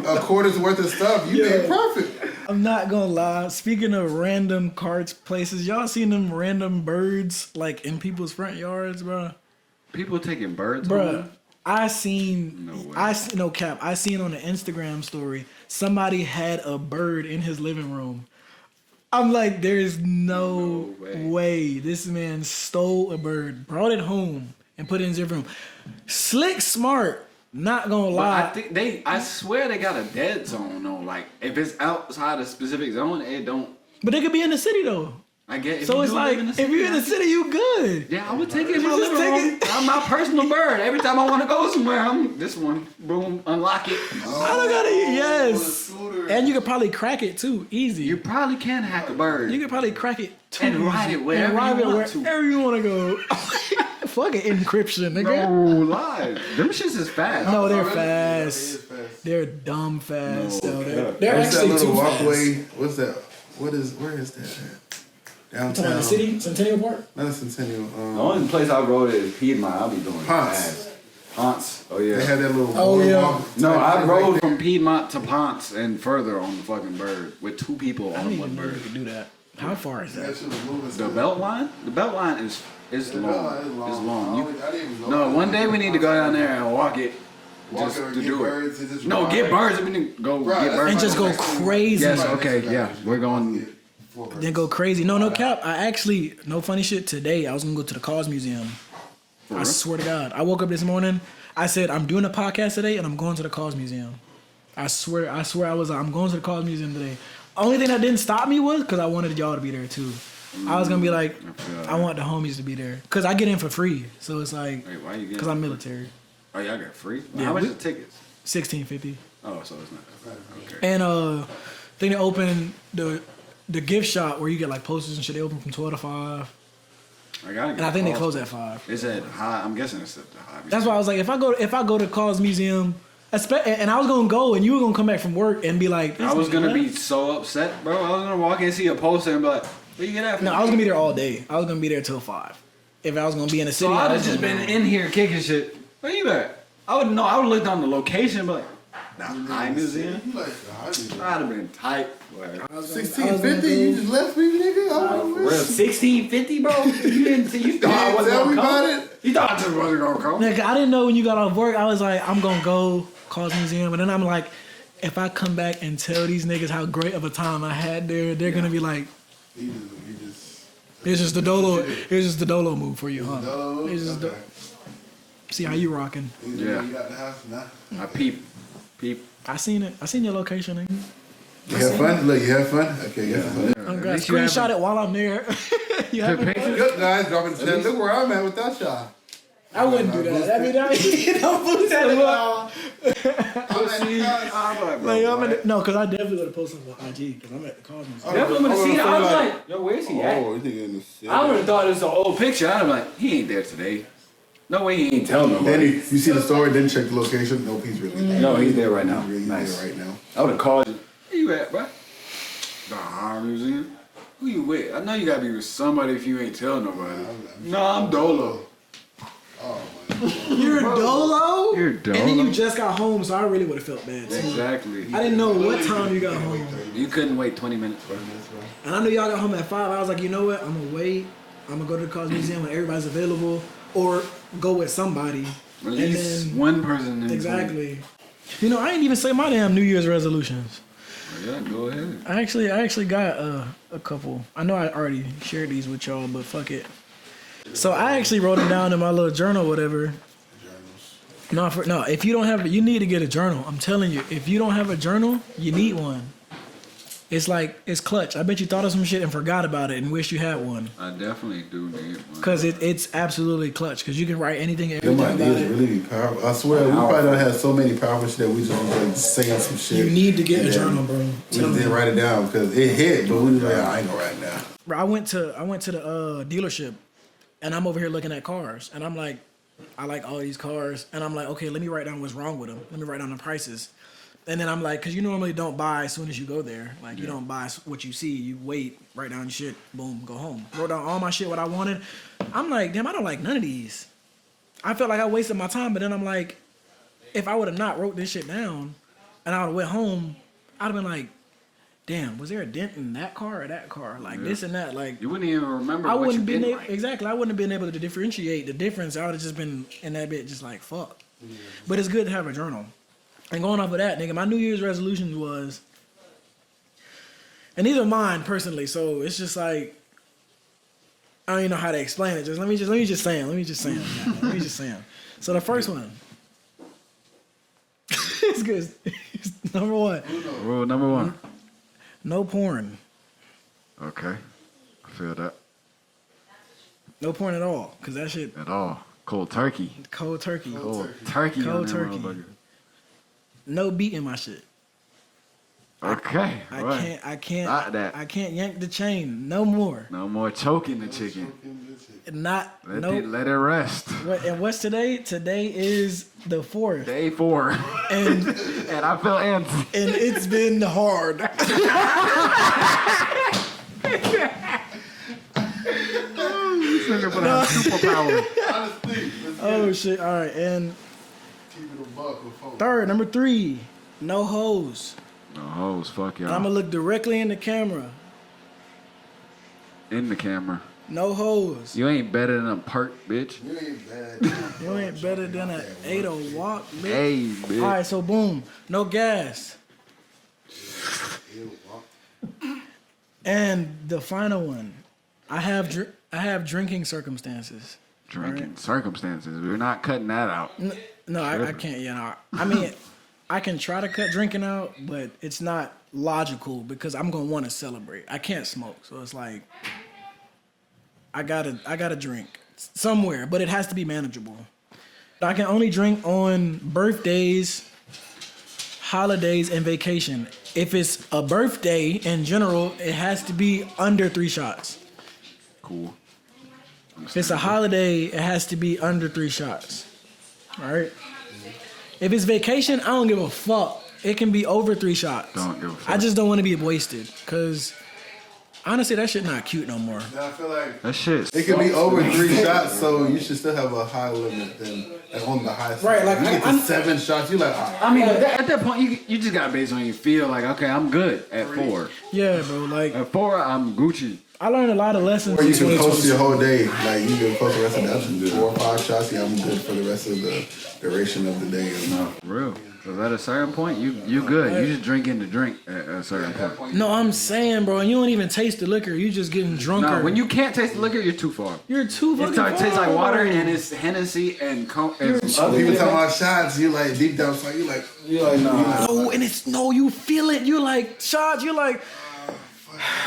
a quarter's worth of stuff, you made profit.
I'm not gonna lie. Speaking of random carts places, y'all seen them random birds like in people's front yards, bro?
People taking birds,
bro. I seen no cap. I seen on the Instagram story somebody had a bird in his living room. I'm like, there's no way this man stole a bird, brought it home, and put it in his living room. Slick smart. Not gonna lie.
I think I swear they got a dead zone though. Like if it's outside a specific zone, it don't.
But they could be in the city though.
I get.
So it's like if you're in the city, you good.
Yeah, I would take it in my living room. I'm my personal bird. Every time I want to go somewhere, I'm this one. Boom, unlock it.
I don't gotta. Yes. And you could probably crack it too, easy.
You probably can hack a bird.
You could probably crack it too,
and ride it wherever
you want to go. Fuck it, encryption, nigga.
No lie. Them shits is fast.
No, they're fast. They're dumb fast.
No,
they're actually
that
too
walkway.
fast.
What's that? Where is that at? Downtown.
The city? Centennial Park?
Not a Centennial.
The only place I rode is Piedmont. I'll be doing
Ponce.
Ponce. Oh yeah.
They had that little.
Oh yeah.
No, I rode from Piedmont to Ponce and further on the fucking bird with 2 people on one bird.
You could do that. How far is that?
The belt line? The belt line is long. It's long. One day we need to go down there and walk it. Just to do it. Get birds. We need to go get birds.
And just go crazy.
Yes. Okay. Yeah. We're going.
Then go crazy. No cap. I actually, no funny shit. Today I was gonna go to the Cause Museum. I swear to God. I woke up this morning. I said, I'm doing a podcast today and I'm going to the Cause Museum. I swear I was like, I'm going to the Cause Museum today. Only thing that didn't stop me was because I wanted y'all to be there too. I was going to be like, I want the homies to be there. Because I get in for free. So it's like, because I'm military.
Oh, y'all got free?
Yeah,
how much are the tickets?
$16.50.
Oh, so it's not that bad. Okay.
And I think they open the gift shop where you get like posters and shit. They open from 12 to 5. And I think they close at 5.
It's at high. I'm guessing it's at the high.
That's why I was like, if I go to Cause Museum, and I was gonna go, and you were gonna come back from work and be like,
I was gonna be so upset, bro. I was gonna walk in and see a poster and be like, where you get that from?
No, I was gonna be there all day. I was gonna be there till 5. If I was gonna be in the city,
So I'd have just been in here kicking shit. Where you at? I would know. I would look down the location, and be like, the High Museum. I'd have been tight.
1650, you just left me, nigga.
$16.50, bro. You didn't. You thought I wasn't
tell me
gonna come?
about it.
You thought I just wasn't gonna come?
Nigga, I didn't know when you got off work. I was like, I'm gonna go Cause Museum, and then I'm like, if I come back and tell these niggas how great of a time I had there, they're gonna be like, it's just the dolo. It's just the dolo move for you, huh? It's just see how you rocking.
Yeah.
You got the house now.
I peep.
I seen it. I seen your location, nigga.
You have fun? Look, you have fun? Okay, you have fun.
I'm gonna screenshot it while I'm there. You having fun?
Good guys, dropping the chest. Look where I'm at without y'all.
I wouldn't do that. I mean, don't boost that at all. No, because I definitely would have posted something on IG because I'm at the Cause Museum.
Definitely would have seen it. I was like, yo, where's he at?
Oh, you think in the city.
I would have thought it was an old picture. I'd have been like, he ain't there today. No way he ain't telling
Then
nobody.
you see the story, then check the location. Nope, he's really there.
No, he's there right now.
He's
Nice.
there right now.
I would have called you. Where you at, bro? The High Museum? Who you with? I know you gotta be with somebody if you ain't telling nobody. No, I'm Dolo.
Oh, my God.
You're Dolo?
You're Dolo.
And then you just got home, so I really would have felt bad too.
Exactly.
I didn't know what time you got home.
You couldn't wait 20 minutes, bro.
And I knew y'all got home at 5. I was like, you know what? I'm gonna wait. I'm gonna go to the Cause Museum when everybody's available, or go with somebody.
At least
then,
one person.
Exactly. You know, I ain't even say my damn New Year's resolutions.
Yeah, go ahead.
I actually got a couple. I know I already shared these with y'all, but fuck it. So I actually wrote them down in my little journal, whatever. No, if you don't have it, you need to get a journal. I'm telling you, if you don't have a journal, you need one. It's like, it's clutch. I bet you thought of some shit and forgot about it and wish you had one.
I definitely do need one.
Because it's absolutely clutch. Because you can write anything, everything
Them
about
ideas
it.
really powerful. I swear, we probably don't have so many powerful shit that we just like saying some shit.
You need to get a
and
journal, bro.
We just didn't write it down because it hit, but we was like, I ain't gonna write it down.
Bro, I went to the dealership, and I'm over here looking at cars, and I'm like, I like all these cars, and I'm like, okay, let me write down what's wrong with them. Let me write down the prices. And then I'm like, because you normally don't buy as soon as you go there. Like, you don't buy what you see. You wait, write down your shit, boom, go home. Wrote down all my shit, what I wanted. I'm like, damn, I don't like none of these. I felt like I wasted my time, but then I'm like, if I would have not wrote this shit down, and I would have went home, I'd have been like, damn, was there a dent in that car or that car? Like, this and that. Like,
You wouldn't even remember
I
what
wouldn't
you
been
did
able,
like.
exactly. I wouldn't have been able to differentiate the difference. I would have just been in that bit, just like fuck. But it's good to have a journal. And going off of that, nigga, my New Year's resolutions was, and these are mine personally. So it's just like, I don't even know how to explain it. Let me just say them. So the first one, it's good. It's number one.
Rule number 1.
No porn.
Okay. I feel that.
No porn at all, cause that shit
At all. Cold turkey.
cold turkey.
Cold turkey.
Cold
on that
turkey.
motherfucker.
No beating my shit.
Okay.
I
right. Not that.
I can't yank the chain no more.
No more choking the chicken.
Not
Let it rest.
And what's today? Today is the 4th.
Day 4.
And
And I feel antsy.
and it's been hard. Oh shit! All right, and third, number 3, no hoes.
No hoes, fuck y'all.
I'm gonna look directly in the camera.
In the camera.
No hoes.
You ain't better than a perk, bitch.
You ain't bad.
You ain't better than an 8 walk, bitch.
Hey, bitch.
All right, so boom, no gas. And the final one, I have drinking circumstances.
drinking circumstances. We're not cutting that out.
No, I can't. I mean, I can try to cut drinking out, but it's not logical because I'm gonna want to celebrate. I can't smoke, so it's like I gotta drink somewhere, but it has to be manageable. I can only drink on birthdays, holidays, and vacation. If it's a birthday in general, it has to be under 3 shots.
Cool.
If it's a holiday, it has to be under 3 shots. All right? If it's vacation, I don't give a fuck. It can be over 3 shots.
Don't give a fuck.
I just don't want to be wasted because honestly, that shit not cute no more.
Yeah, I feel like
that shit.
It can be over 3 shots, so you should still have a high limit than on the high side.
Right, like
you get to 7 shots, you like.
I mean, at that point, you just got based on you feel like, okay, I'm good at 4.
Yeah, bro. Like
At 4, I'm Gucci.
I learned a lot of lessons.
Or you
in
can post
2022.
your whole day. Like you can post the rest of the day. 4 or 5 shots, yeah, I'm good for the rest of the duration of the day.
No, for real. Because at a certain point, you good. You just drinking the drink at a certain point.
No, I'm saying, bro, and you don't even taste the liquor. You just getting drunker.
No, when you can't taste the liquor, you're too far.
You're too fucking
It tastes like
far.
water and it's Hennessy and
People talking about shots, you like deep down, so you like nah.
No, and it's you feel it. You like shots. You like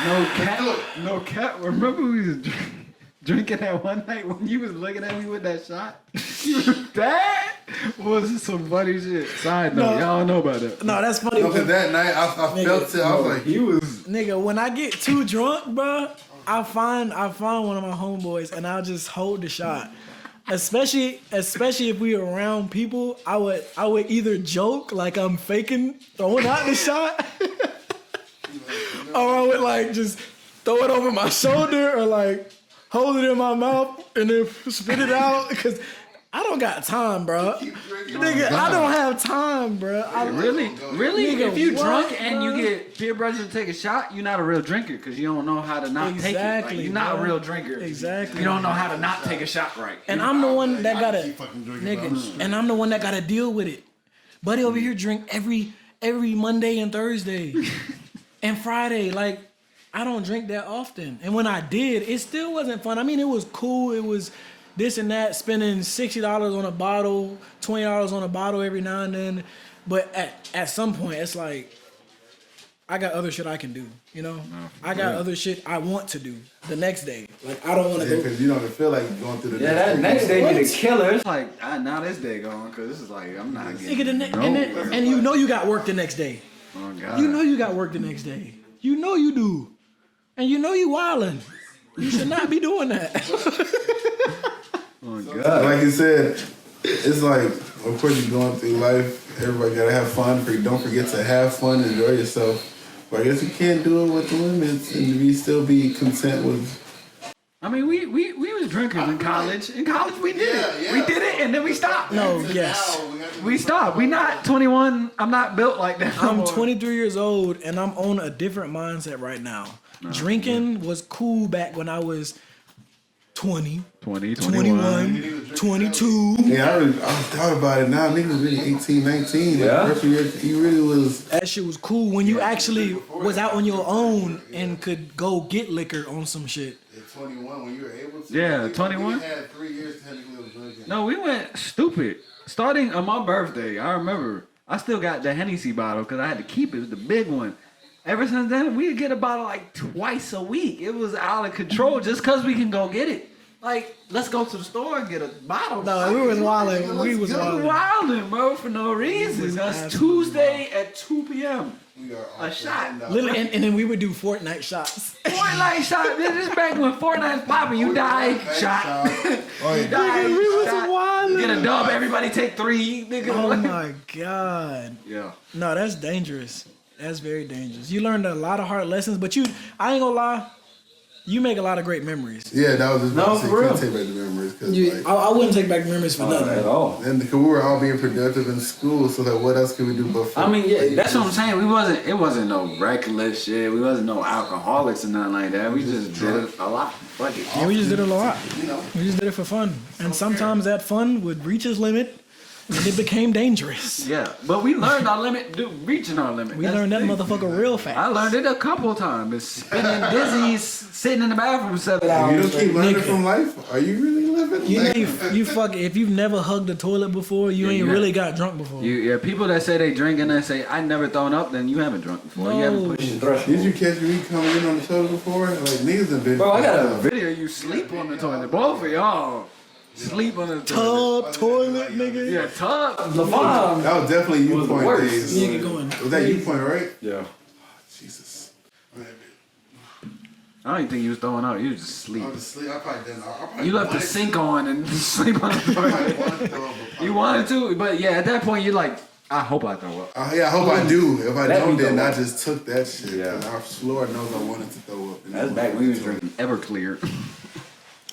No cat. Remember we was drinking that one night when you was looking at me with that shot? That was some funny shit. Side note, y'all don't know about that.
no, that's funny.
No, cause that night I felt it. I was like,
He was.
Nigga, when I get too drunk, bro, I find one of my homeboys and I'll just hold the shot. Especially if we were around people, I would either joke like I'm faking throwing out the shot, or I would like just throw it over my shoulder or like hold it in my mouth and then spit it out because I don't got time, bro. Nigga, I don't have time, bro.
Really?
Nigga,
If you
what,
drunk and
bro?
you get peer pressure to take a shot, you're not a real drinker because you don't know how to not take it. Like, you're not
bro.
a real drinker.
Exactly.
You don't know how to not take a shot right.
And I'm the one that gotta,
nigga.
and I'm the one that gotta deal with it. Buddy over here drink every Monday and Thursday and Friday. Like, I don't drink that often. And when I did, it still wasn't fun. I mean, it was cool. It was this and that, spending $60 on a bottle, $20 on a bottle every now and then. But at some point, it's like, I got other shit I can do, you know? I got other shit I want to do the next day. Like, I don't want to go.
because you don't feel like going through the
That next day
What?
be the killer. It's like, now this day going because this is like, I'm not getting
Nigga, and you know you got work the next day.
Oh, God.
You know you got work the next day. You know you do. And you know you wildin'. You should not be doing that.
Oh, God.
Like you said, it's like, of course you're going through life. Everybody gotta have fun. Don't forget to have fun, enjoy yourself. But I guess you can't do it with the limits and still be content with.
I mean, we was drinkers in college. In college, we did it. Yeah. We did it, and then we stopped.
No, yes.
We stopped. We not 21. I'm not built like that. no
I'm
more.
23 years old and I'm on a different mindset right now. Drinking was cool back when I was 20,
20,
21, 22.
Yeah, I thought about it now. Niggas really 18, 19.
Yeah.
Like, year, he really was.
That shit was cool when you actually was out on your own and could go get liquor on some shit.
At 21, when you were able to.
Yeah, 21.
We had 3 years technically of drinking.
No, we went stupid. Starting on my birthday, I remember. I still got the Hennessy bottle because I had to keep it. It was the big one. Ever since then, we'd get a bottle like twice a week. It was out of control just because we can go get it. Like, let's go to the store and get a bottle.
No, we was wilding. We was wilding.
Wilding, bro, for no reason. That's Tuesday at 2 p.m. A shot.
Literally, and then we would do Fortnite shots.
Fortnite shot. This is back when Fortnite's popping. You die, shot. You die,
we was
shot.
wilding.
Get a dub. Everybody take 3. Nigga.
Oh my God.
Yeah.
No, that's dangerous. That's very dangerous. You learned a lot of hard lessons, but I ain't gonna lie, you make a lot of great memories.
Yeah, that was just
No,
about to say,
for real.
couldn't take back the memories. Cause
I wouldn't take back memories for nothing.
At all.
and we were all being productive in school, so like, what else could we do but
I mean, yeah, that's what I'm saying. It wasn't no reckless shit. We wasn't no alcoholics or nothing like that. We just did it a lot. Fuck it.
Yeah, we just did it a lot.
You know.
We just did it for fun. And sometimes that fun would reach its limit. And it became dangerous.
Yeah, but we learned our limit, reaching our limit.
We learned that motherfucker real fast.
I learned it a couple of times. It's spinning dizzy, sitting in the bathroom 7 hours.
You don't keep learning from life? Are you really living?
If you've never hugged the toilet before, you ain't really got drunk before.
People that say they drink and they say, I never thrown up, then you haven't drunk before.
No.
You haven't pushed the threshold.
Did you catch me coming in on the toilet before? Like, niggas have been...
Bro, I got a video of you sleep on the toilet. Both of y'all sleep on the toilet.
Toilet, nigga.
Yeah, tub.
LeVon.
That was definitely you point days.
Nigga going.
Was that you point, right?
Yeah.
Jesus.
I don't even think you was throwing up. You was just sleep.
I was asleep. I probably didn't.
You left the sink on and sleep on the toilet. You wanted to, but yeah, at that point you're like, I hope I throw up.
Yeah, I hope I do. If I don't, then I
up.
just took that shit.
Yeah.
Our Lord knows I wanted to throw up.
That's back when we was drinking.
Everclear.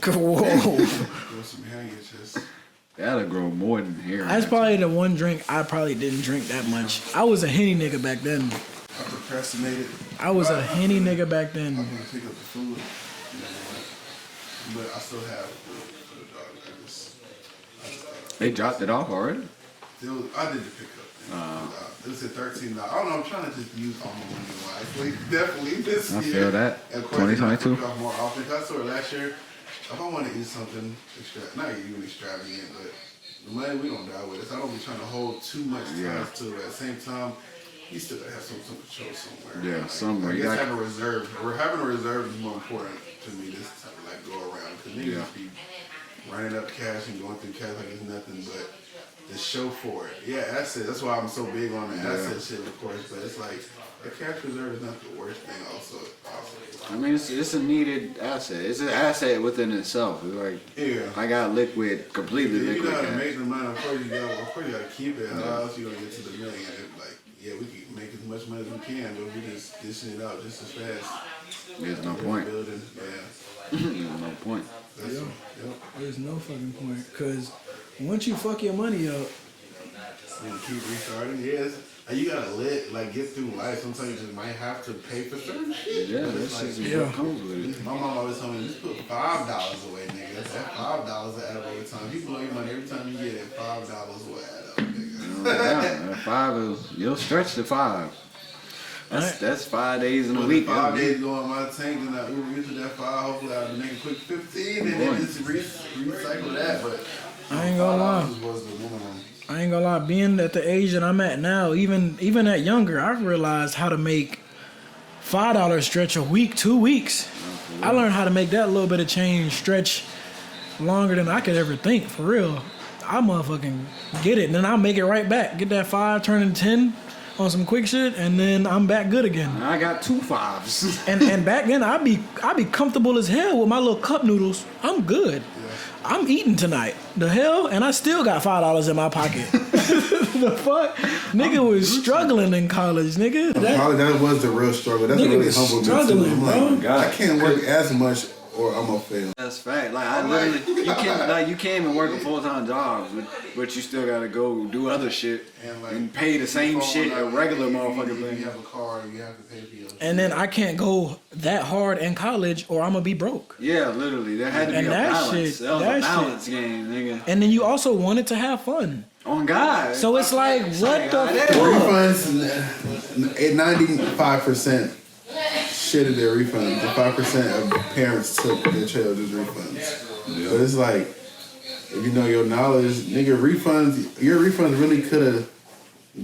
Whoa.
Throw some handkerchiefs.
That'll grow more than hair.
That's probably the one drink I probably didn't drink that much. I was a Henny nigga back then.
I procrastinated.
I was a Henny nigga back then.
I'm gonna pick up the food. But I still have for the dog.
They dropped it off already?
I did the pickup. It was at $13. I don't know. I'm trying to just use all my money wisely. Definitely this
I
year.
feel that.
And of course,
2022.
I more often. Cause I saw it last year. If I want to eat something not even extravagant, but the money we don't die with. So I don't be trying to hold too much time to it. At the same time, you still gotta have something to show somewhere.
Yeah, somewhere.
I
You
guess
got-
having a reserve. Having a reserve is more important to me this time. Like go around because niggas be running up cash and going through cash like it's nothing but the show for it. Yeah, asset. That's why I'm so big on the asset shit, of course. But it's like a cash reserve is not the worst thing. Also.
I mean, it's a needed asset. It's an asset within itself. It's like, I got liquid, completely
You
liquid
know how to
cash.
make the money. Of course, you gotta keep it. How else you gonna get to the million? Like, yeah, we can make as much money as we can, but we just dishing it out just as fast.
There's no point.
Building,
There's no point.
There's no fucking point. Because once you fuck your money up,
and keep restarting. Yes, you gotta get through life. Sometimes you just might have to pay for certain shit.
Yeah,
But
that's
it's
just what comes with it.
My mom always told me, just put $5 away, nigga. That's that $5 that add up every time. You blow your money every time you get it. $5 will add up, nigga.
Yeah, 5 is, you'll stretch to 5. That's 5 days in a week.
5 days go in my tank, and I Uber into that 5. Hopefully, I'll make a quick 15, and then just recycle that. But
I ain't gonna lie.
Was the minimum.
I ain't gonna lie, being at the age that I'm at now, even at younger, I've realized how to make $5 stretch a week, 2 weeks. I learned how to make that little bit of change stretch longer than I could ever think, for real. I motherfucking get it, and then I'll make it right back. Get that 5, turn into 10 on some quick shit, and then I'm back good again.
I got 2 5s.
and back then, I'd be comfortable as hell with my little cup noodles. I'm good. I'm eating tonight. The hell? And I still got $5 in my pocket. The fuck? Nigga was struggling in college, nigga.
That was the real struggle. That's what really humbled me too. I'm like,
bro.
I can't work as much or I'm gonna fail.
That's fact. Like I literally, you can't even work a full-time job, but you still gotta go do other shit and pay the same shit a regular motherfucker
You
pay.
have a car, you have to pay for your shit.
And then I can't go that hard in college or I'm gonna be broke.
Yeah, literally. There had to be
And
a
that
balance.
shit-
That was
that
a
shit-
balance game, nigga.
And then you also wanted to have fun.
On God.
So it's like, what the fuck?
Refunds, 95% shitted their refunds. The 5% of parents took their children's refunds. But it's like, if you know your knowledge, nigga, your refunds really could have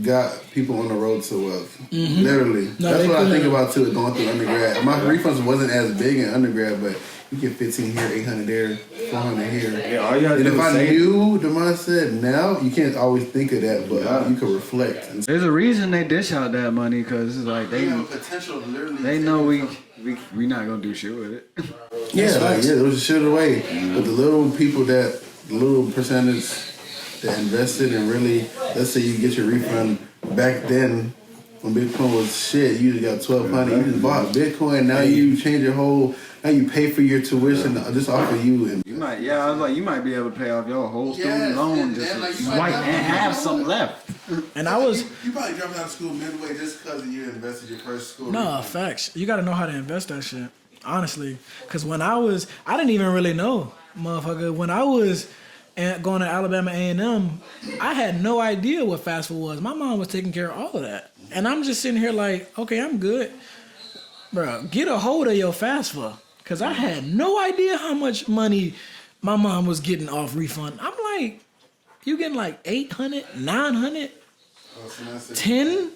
got people on the road to wealth. Literally.
No,
that's
they
what I think
could've.
about too, going through undergrad. My refunds wasn't as big in undergrad, but you get 15 here, 800 there, 400 here.
Yeah, all you gotta
And
do
if
is
I
save.
knew the mindset now, you can't always think of that, but you can reflect. And
There's a reason they dish out that money, cause it's like
they have potential to literally.
they know we not gonna do shit with it.
It was a shit away. But the little people the little percentage that invested and really, let's say you get your refund back then when Bitcoin was shit, you just got $1,200. You just bought Bitcoin. Now you change your whole. Now you pay for your tuition just off of you. And
You might, I was like, you might be able to pay off your whole student loan
and
just
like, you
right
might
and have some left.
And I was
You probably dropped out of school midway just because you invested your first school.
no facts. You got to know how to invest that shit. Honestly, because when I didn't even really know, motherfucker. When I was and going to Alabama A&M, I had no idea what FAFSA was. My mom was taking care of all of that. And I'm just sitting here like, okay, I'm good. Bro, get a hold of your FAFSA. Because I had no idea how much money my mom was getting off refund. I'm like, you getting like 800, 900, 10?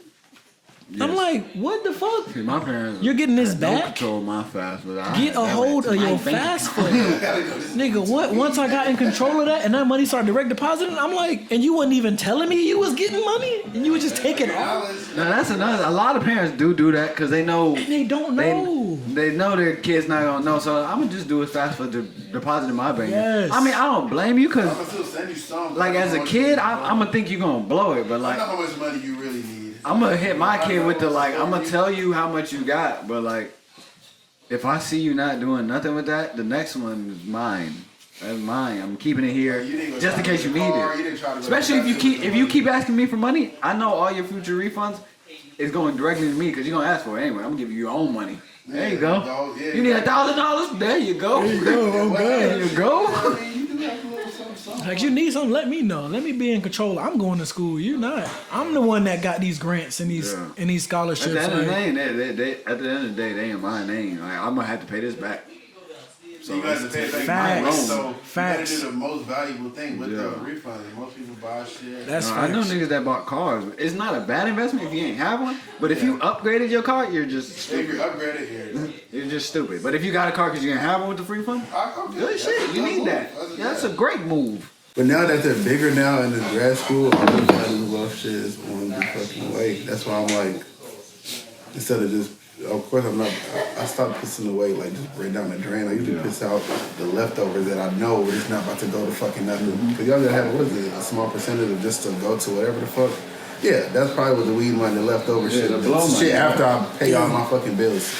Yes. I'm like, what the fuck?
See, my parents,
you're getting this back?
Don't control my FAFSA.
Get a hold of your FAFSA. Nigga, what? Once I got in control of that and that money started direct depositing, I'm like, and you wasn't even telling me you was getting money? And you would just take it off?
Now, that's another. A lot of parents do that because they know.
And they don't know.
They know their kid's not going to know. So I'm going to just do it fast for deposit in my bank.
Yes.
I mean, I don't blame you because, like, as a kid, I'm going to think you're going to blow it. But, like,
I know how much money you really need.
I'm going to hit my kid with the, like, I'm going to tell you how much you got. But, like, if I see you not doing nothing with that, the next one is mine. That's mine. I'm keeping it here just in case you need it. Especially if you keep asking me for money, I know all your future refunds is going directly to me because you're going to ask for it anyway. I'm going to give you your own money. There you go. You need $1,000? There you go.
There you go. Oh, God.
There you go.
Like, you need something, let me know. Let me be in control. I'm going to school. You not. I'm the one that got these grants and these scholarships.
At the end of the day, they ain't mine. They ain't. Like, I'm going to have to pay this back. So
you guys have to pay back
facts.
So
Facts.
you gotta do the most valuable thing with the refund. Most people buy shit.
That's
I know niggas that bought cars. It's not a bad investment if you ain't have one. But if you upgraded your car, you're just stupid.
If you upgraded,
you're just stupid. But if you got a car because you didn't have one with the free fund, good shit. You need that. That's a great move.
But now that they're bigger now in the grad school, all the kind of shit is on the fucking way. That's why I'm like, instead of just, of course I'm not, I stopped pissing away, like just right down the drain. I usually piss out the leftovers that I know it's not about to go to fucking nothing. Because y'all gotta have, what is it, a small percentage of just to go to whatever the fuck. Yeah, that's probably what the weed money, the leftover shit. The shit after I pay all my fucking bills.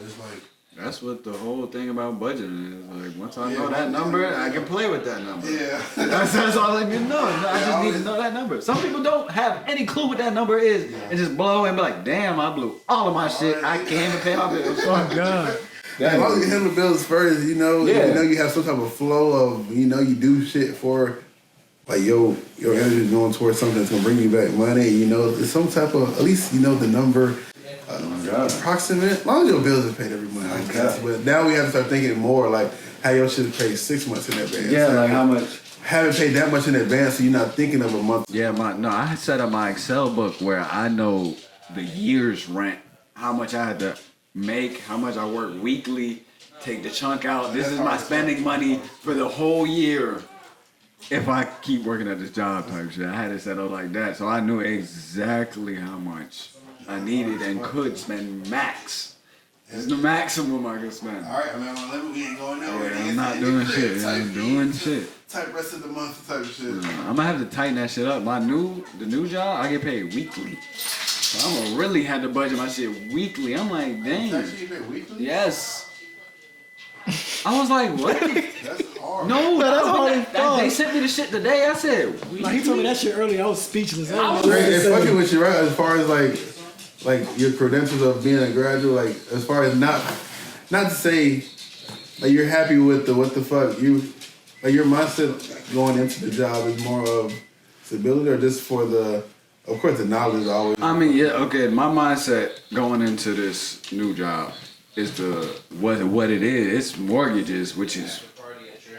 It's like,
that's what the whole thing about budgeting is. Like, once I know that number, I can play with that number.
Yeah.
That's all I need to know. I just need to know that number. Some people don't have any clue what that number is and just blow and be like, damn, I blew all of my shit. I can't even pay my bills.
Oh, God.
As long as you handle bills first, you know you have some type of flow of, you do shit for, like, your energy is going towards something that's going to bring you back money. There's some type of, at least, the number. Approximate, as long as your bills are paid every month, I guess. But now we have to start thinking more like how your shit is paid 6 months in advance.
Yeah, like how much?
Haven't paid that much in advance, so you're not thinking of a month.
Yeah, I set up my Excel book where I know the year's rent, how much I had to make, how much I work weekly, take the chunk out. This is my spending money for the whole year. If I keep working at this job type shit, I had it set up like that, so I knew exactly how much I needed and could spend max. This is the maximum I could spend.
All right, man. We ain't going nowhere.
Yeah, I'm not doing shit. I'm doing shit.
Type rest of the month type of shit.
I'm gonna have to tighten that shit up. The new job, I get paid weekly. So I'm gonna really have to budget my shit weekly. I'm like, dang.
Actually, you paid weekly?
Yes. I was like, what?
That's hard.
No,
that's hard.
They sent me the shit today. I said,
like, he told me that shit earlier. I was speechless.
It's fucking with you, right? As far as like your credentials of being a graduate, like as far as not to say like you're happy with what the fuck you, like your mindset going into the job is more of stability or just for the, of course the knowledge always.
I mean, yeah, okay. My mindset going into this new job is what it is. It's mortgages, which is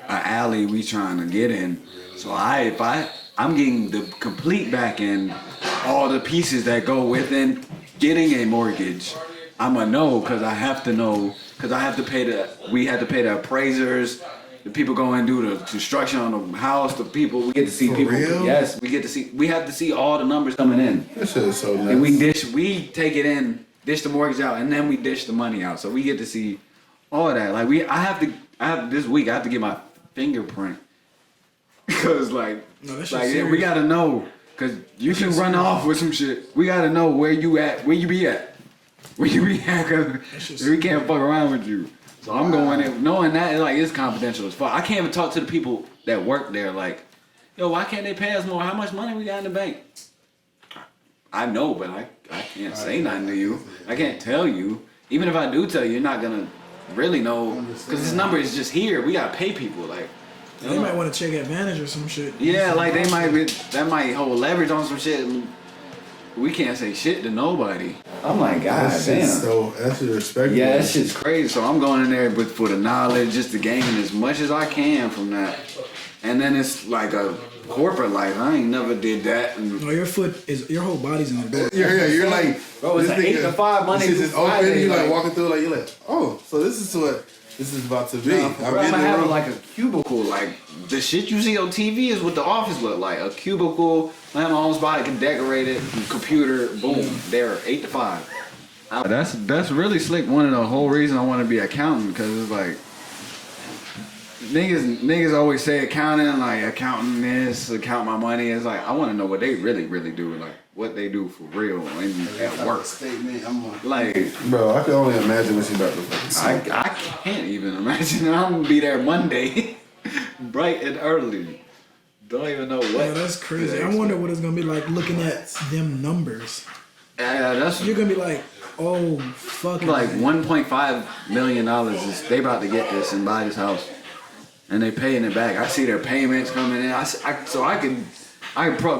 an alley we trying to get in. So I'm getting the complete back end, all the pieces that go within getting a mortgage. I'm gonna know because I have to know because we have to pay the appraisers, the people go and do the construction on the house, the people we get to see. For people. Real? Yes, we have to see all the numbers coming in.
That shit is so nice.
And we take it in, dish the mortgage out, and then we dish the money out. So we get to see all of that. Like this week I have to get my fingerprint because we gotta know. Cause you can run off with some shit. We gotta know where you be at. Cause we can't fuck around with you. So I'm going in knowing that it's confidential as fuck. I can't even talk to the people that work there like, yo, why can't they pay us more? How much money we got in the bank? I know, but I can't say nothing to you. I can't tell you. Even if I do tell you, you're not gonna really know. Cause this number is just here. We gotta pay people. Like,
They might want to take advantage of some shit.
Yeah, like that might hold leverage on some shit. We can't say shit to nobody. I'm like, God damn.
So that's respectful.
Yeah, that shit's crazy. So I'm going in there for the knowledge, just to gain as much as I can from that. And then it's like a corporate life. I ain't never did that.
No, your whole body's in the door.
Yeah, you're like,
bro, it's like 8 to 5 Monday through Friday.
You're like walking through, like you're like, oh, so this is what this is about to be.
I'm gonna have like a cubicle. Like the shit you see on TV is what the office look like. A cubicle. I have my own spot. I can decorate it. Computer. Boom. There. 8 to 5. That's really slick. One of the whole reason I want to be an accountant, because it's like niggas always say accounting, like accounting this, account my money. It's like I want to know what they really do, like what they do for real and at work. Like,
bro, I can only imagine what you about to fucking say.
I can't even imagine. I'm gonna be there Monday, bright and early. Don't even know what.
Yeah, that's crazy. I wonder what it's gonna be like looking at them numbers. You're gonna be like, oh fuck.
Like $1.5 million is they about to get this and buy this house, and they paying it back. I see their payments coming in.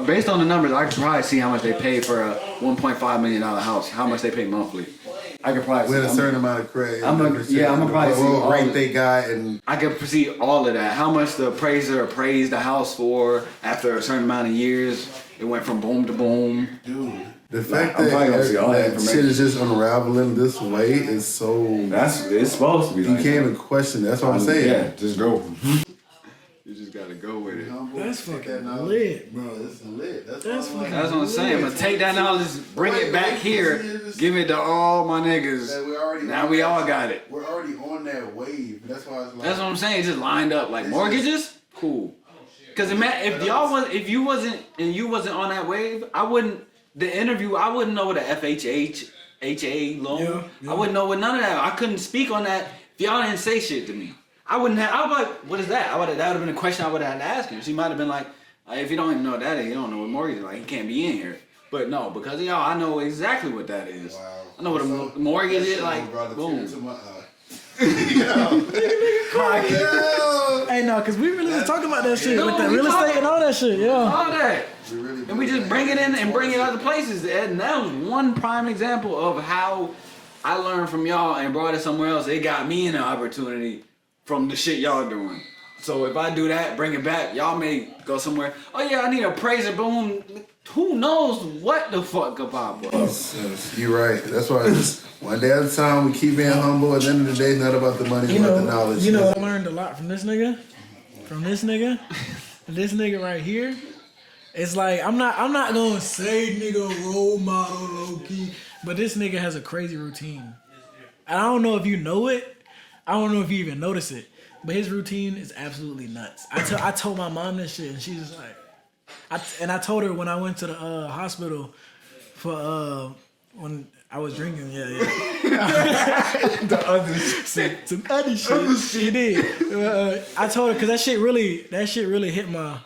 Based on the numbers, I can probably see how much they pay for a $1.5 million house. How much they pay monthly. I could probably
with a certain amount of credit.
I'm gonna probably see
what rate they got, and
I can see all of that. How much the appraiser appraised the house for after a certain amount of years. It went from boom to boom.
Dude, the fact that shit is just unraveling this way is so.
It's supposed to be.
You can't even question it. That's what I'm saying.
Yeah, just go. You just gotta go with it.
That's fucking lit, bro.
It's lit.
That's what I'm saying. But take that knowledge, bring it back here, give it to all my niggas. Now we all got it.
We're already on that wave. That's why it's like.
That's what I'm saying. It's just lined up like mortgages. Cool. Because if you wasn't on that wave, I wouldn't know what a FHA loan. Yeah. I wouldn't know what none of that. I couldn't speak on that if y'all didn't say shit to me. I was like, what is that? That would have been a question I would have had to ask him. She might have been like, if you don't even know what that is, you don't know what mortgage is. Like, he can't be in here. But no, because of y'all, I know exactly what that is.
Wow.
I know what a mortgage is. Like, boom.
Hey, no, because we really was talking about that shit with that real estate and all that shit, yeah.
All that. And we just bring it in and bring it other places. And that was one prime example of how I learned from y'all and brought it somewhere else. It got me an opportunity from the shit y'all doing. So if I do that, bring it back, y'all may go somewhere. Oh yeah, I need a appraiser. Boom. Who knows what the fuck could pop up?
You're right. That's why it's one day at a time. We keep being humble. At the end of the day, it's not about the money, it's about the knowledge.
You know, I learned a lot from this nigga. This nigga right here. It's like I'm not gonna say nigga role model low key, but this nigga has a crazy routine. And I don't know if you know it. I don't know if you even notice it, but his routine is absolutely nuts. I told my mom this shit, and she's just like, I told her when I went to the hospital for when I was drinking, the other shit, some other shit. She did. I told her because that shit really hit my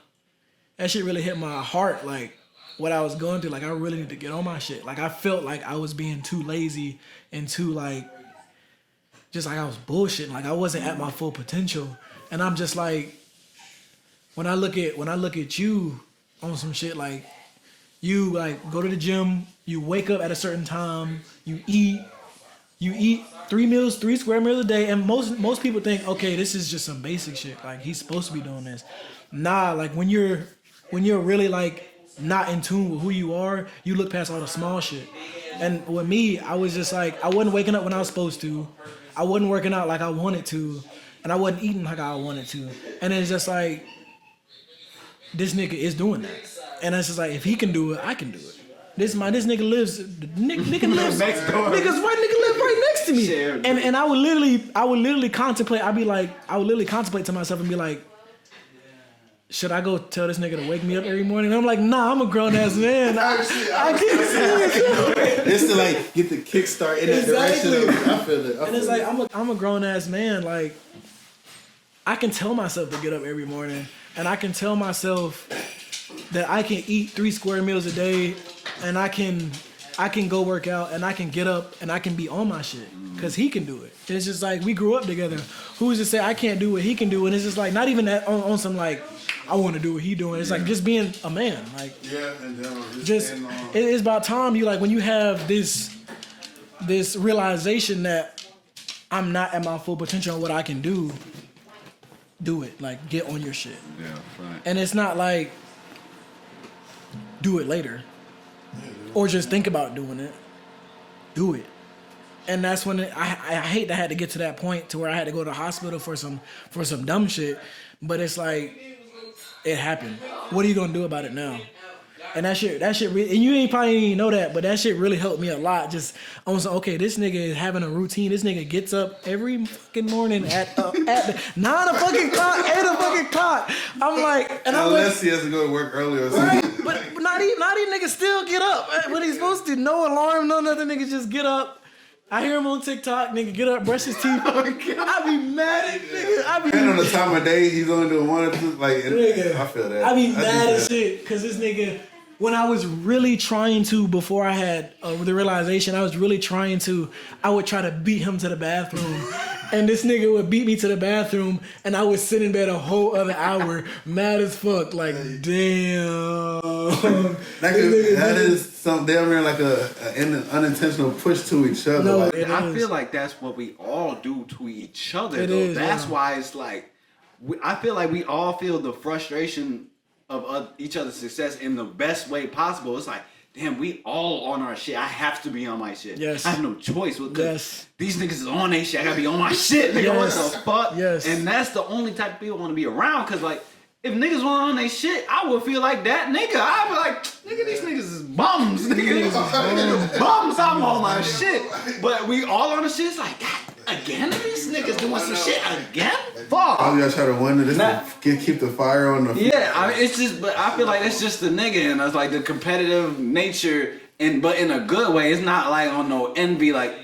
heart, like what I was going through. Like I really need to get on my shit. Like I felt like I was being too lazy and too like. Just like I was bullshitting, like I wasn't at my full potential, and I'm just like, when I look at you on some shit, like you like go to the gym, you wake up at a certain time, you eat 3 square meals a day, and most people think, okay, this is just some basic shit, like he's supposed to be doing this. Nah, like when you're really like not in tune with who you are, you look past all the small shit. And with me, I was just like, I wasn't waking up when I was supposed to. I wasn't working out like I wanted to, and I wasn't eating like I wanted to. And it's just like, this nigga is doing that. And it's just like, if he can do it, I can do it. This nigga lives next door. Niggas live right next to me. And I would literally contemplate, I would literally contemplate to myself and be like, should I go tell this nigga to wake me up every morning? And I'm like, nah, I'm a grown ass man. I can't see it.
It's to like get the kickstart in that direction. I feel it.
And it's like I'm a grown ass man. Like I can tell myself to get up every morning, and I can tell myself that I can eat 3 square meals a day, and I can go work out, and I can get up, and I can be on my shit. because he can do it. It's just like we grew up together. Who's to say I can't do what he can do? And it's just like not even that on some like I want to do what he doing. It's like just being a man. Like
and then
it's about time you like when you have this realization that I'm not at my full potential on what I can do. Do it. Like get on your shit.
Yeah, right.
And it's not like do it later. Or just think about doing it. Do it. And that's when I hate that I had to get to that point to where I had to go to the hospital for some dumb shit. But it's like it happened. What are you gonna do about it now? And that shit really, and you ain't probably even know that, but that shit really helped me a lot. Just I was like, okay, this nigga is having a routine. This nigga gets up every fucking morning at 9 o'clock, 8 o'clock. I'm like, and I'm
unless he has to go to work early or something.
Right, but not even niggas still get up when he's supposed to. No alarm, no nothing. Niggas just get up. I hear him on TikTok, nigga get up, brush his teeth. I be mad at nigga.
And on the time of day, he's only doing one or two. Like, nigga, I feel that.
I be mad as shit because this nigga. When I was really trying to, before I had the realization, I was really trying to, I would try to beat him to the bathroom. And this nigga would beat me to the bathroom, and I would sit in bed a whole other hour, mad as fuck. Like, damn.
That is some damn near like an unintentional push to each other.
No,
like,
I feel like that's what we all do to each other,
it
though.
is,
that's why it's like, I feel like we all feel the frustration of each other's success in the best way possible. It's like, damn, we all on our shit. I have to be on my shit.
Yes.
I have no choice.
Yes.
These niggas is on their shit. I gotta be on my shit, nigga.
Yes.
What the fuck?
Yes.
And that's the only type of people I want to be around. Cause like, if niggas weren't on their shit, I would feel like that nigga. I'd be like, nigga, these niggas is bums. Nigga, bums. I'm on my shit. But we all on the shit. It's like, God, again, these niggas doing some shit again? Fuck.
I was try to wonder this to keep the fire on the.
Yeah, I mean, it's just, but I feel like that's just the nigga, and it's like the competitive nature, but in a good way. It's not like on no envy, like,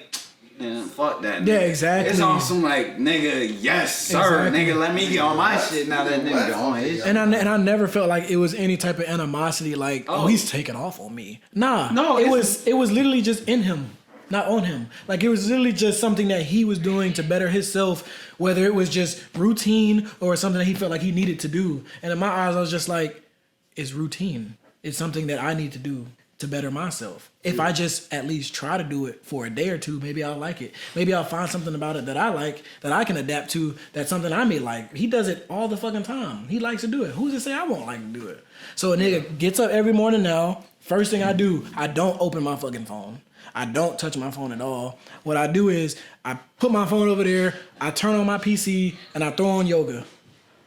man, fuck that. Nigga.
Yeah, exactly.
It's on some like, nigga, yes sir,
Exactly.
nigga, let me get on my shit now that nigga on his shit.
And I never felt like it was any type of animosity, like, oh he's taking off on me. Nah,
No,
it was literally just in him. Not on him. Like it was literally just something that he was doing to better himself, whether it was just routine or something that he felt like he needed to do. And in my eyes, I was just like, it's routine. It's something that I need to do to better myself. If I just at least try to do it for a day or two, maybe I'll like it. Maybe I'll find something about it that I like, that I can adapt to, that's something I may like. He does it all the fucking time. He likes to do it. Who's to say I won't like to do it? So a nigga gets up every morning now. First thing I do, I don't open my fucking phone. I don't touch my phone at all. What I do is I put my phone over there, I turn on my PC, and I throw on yoga.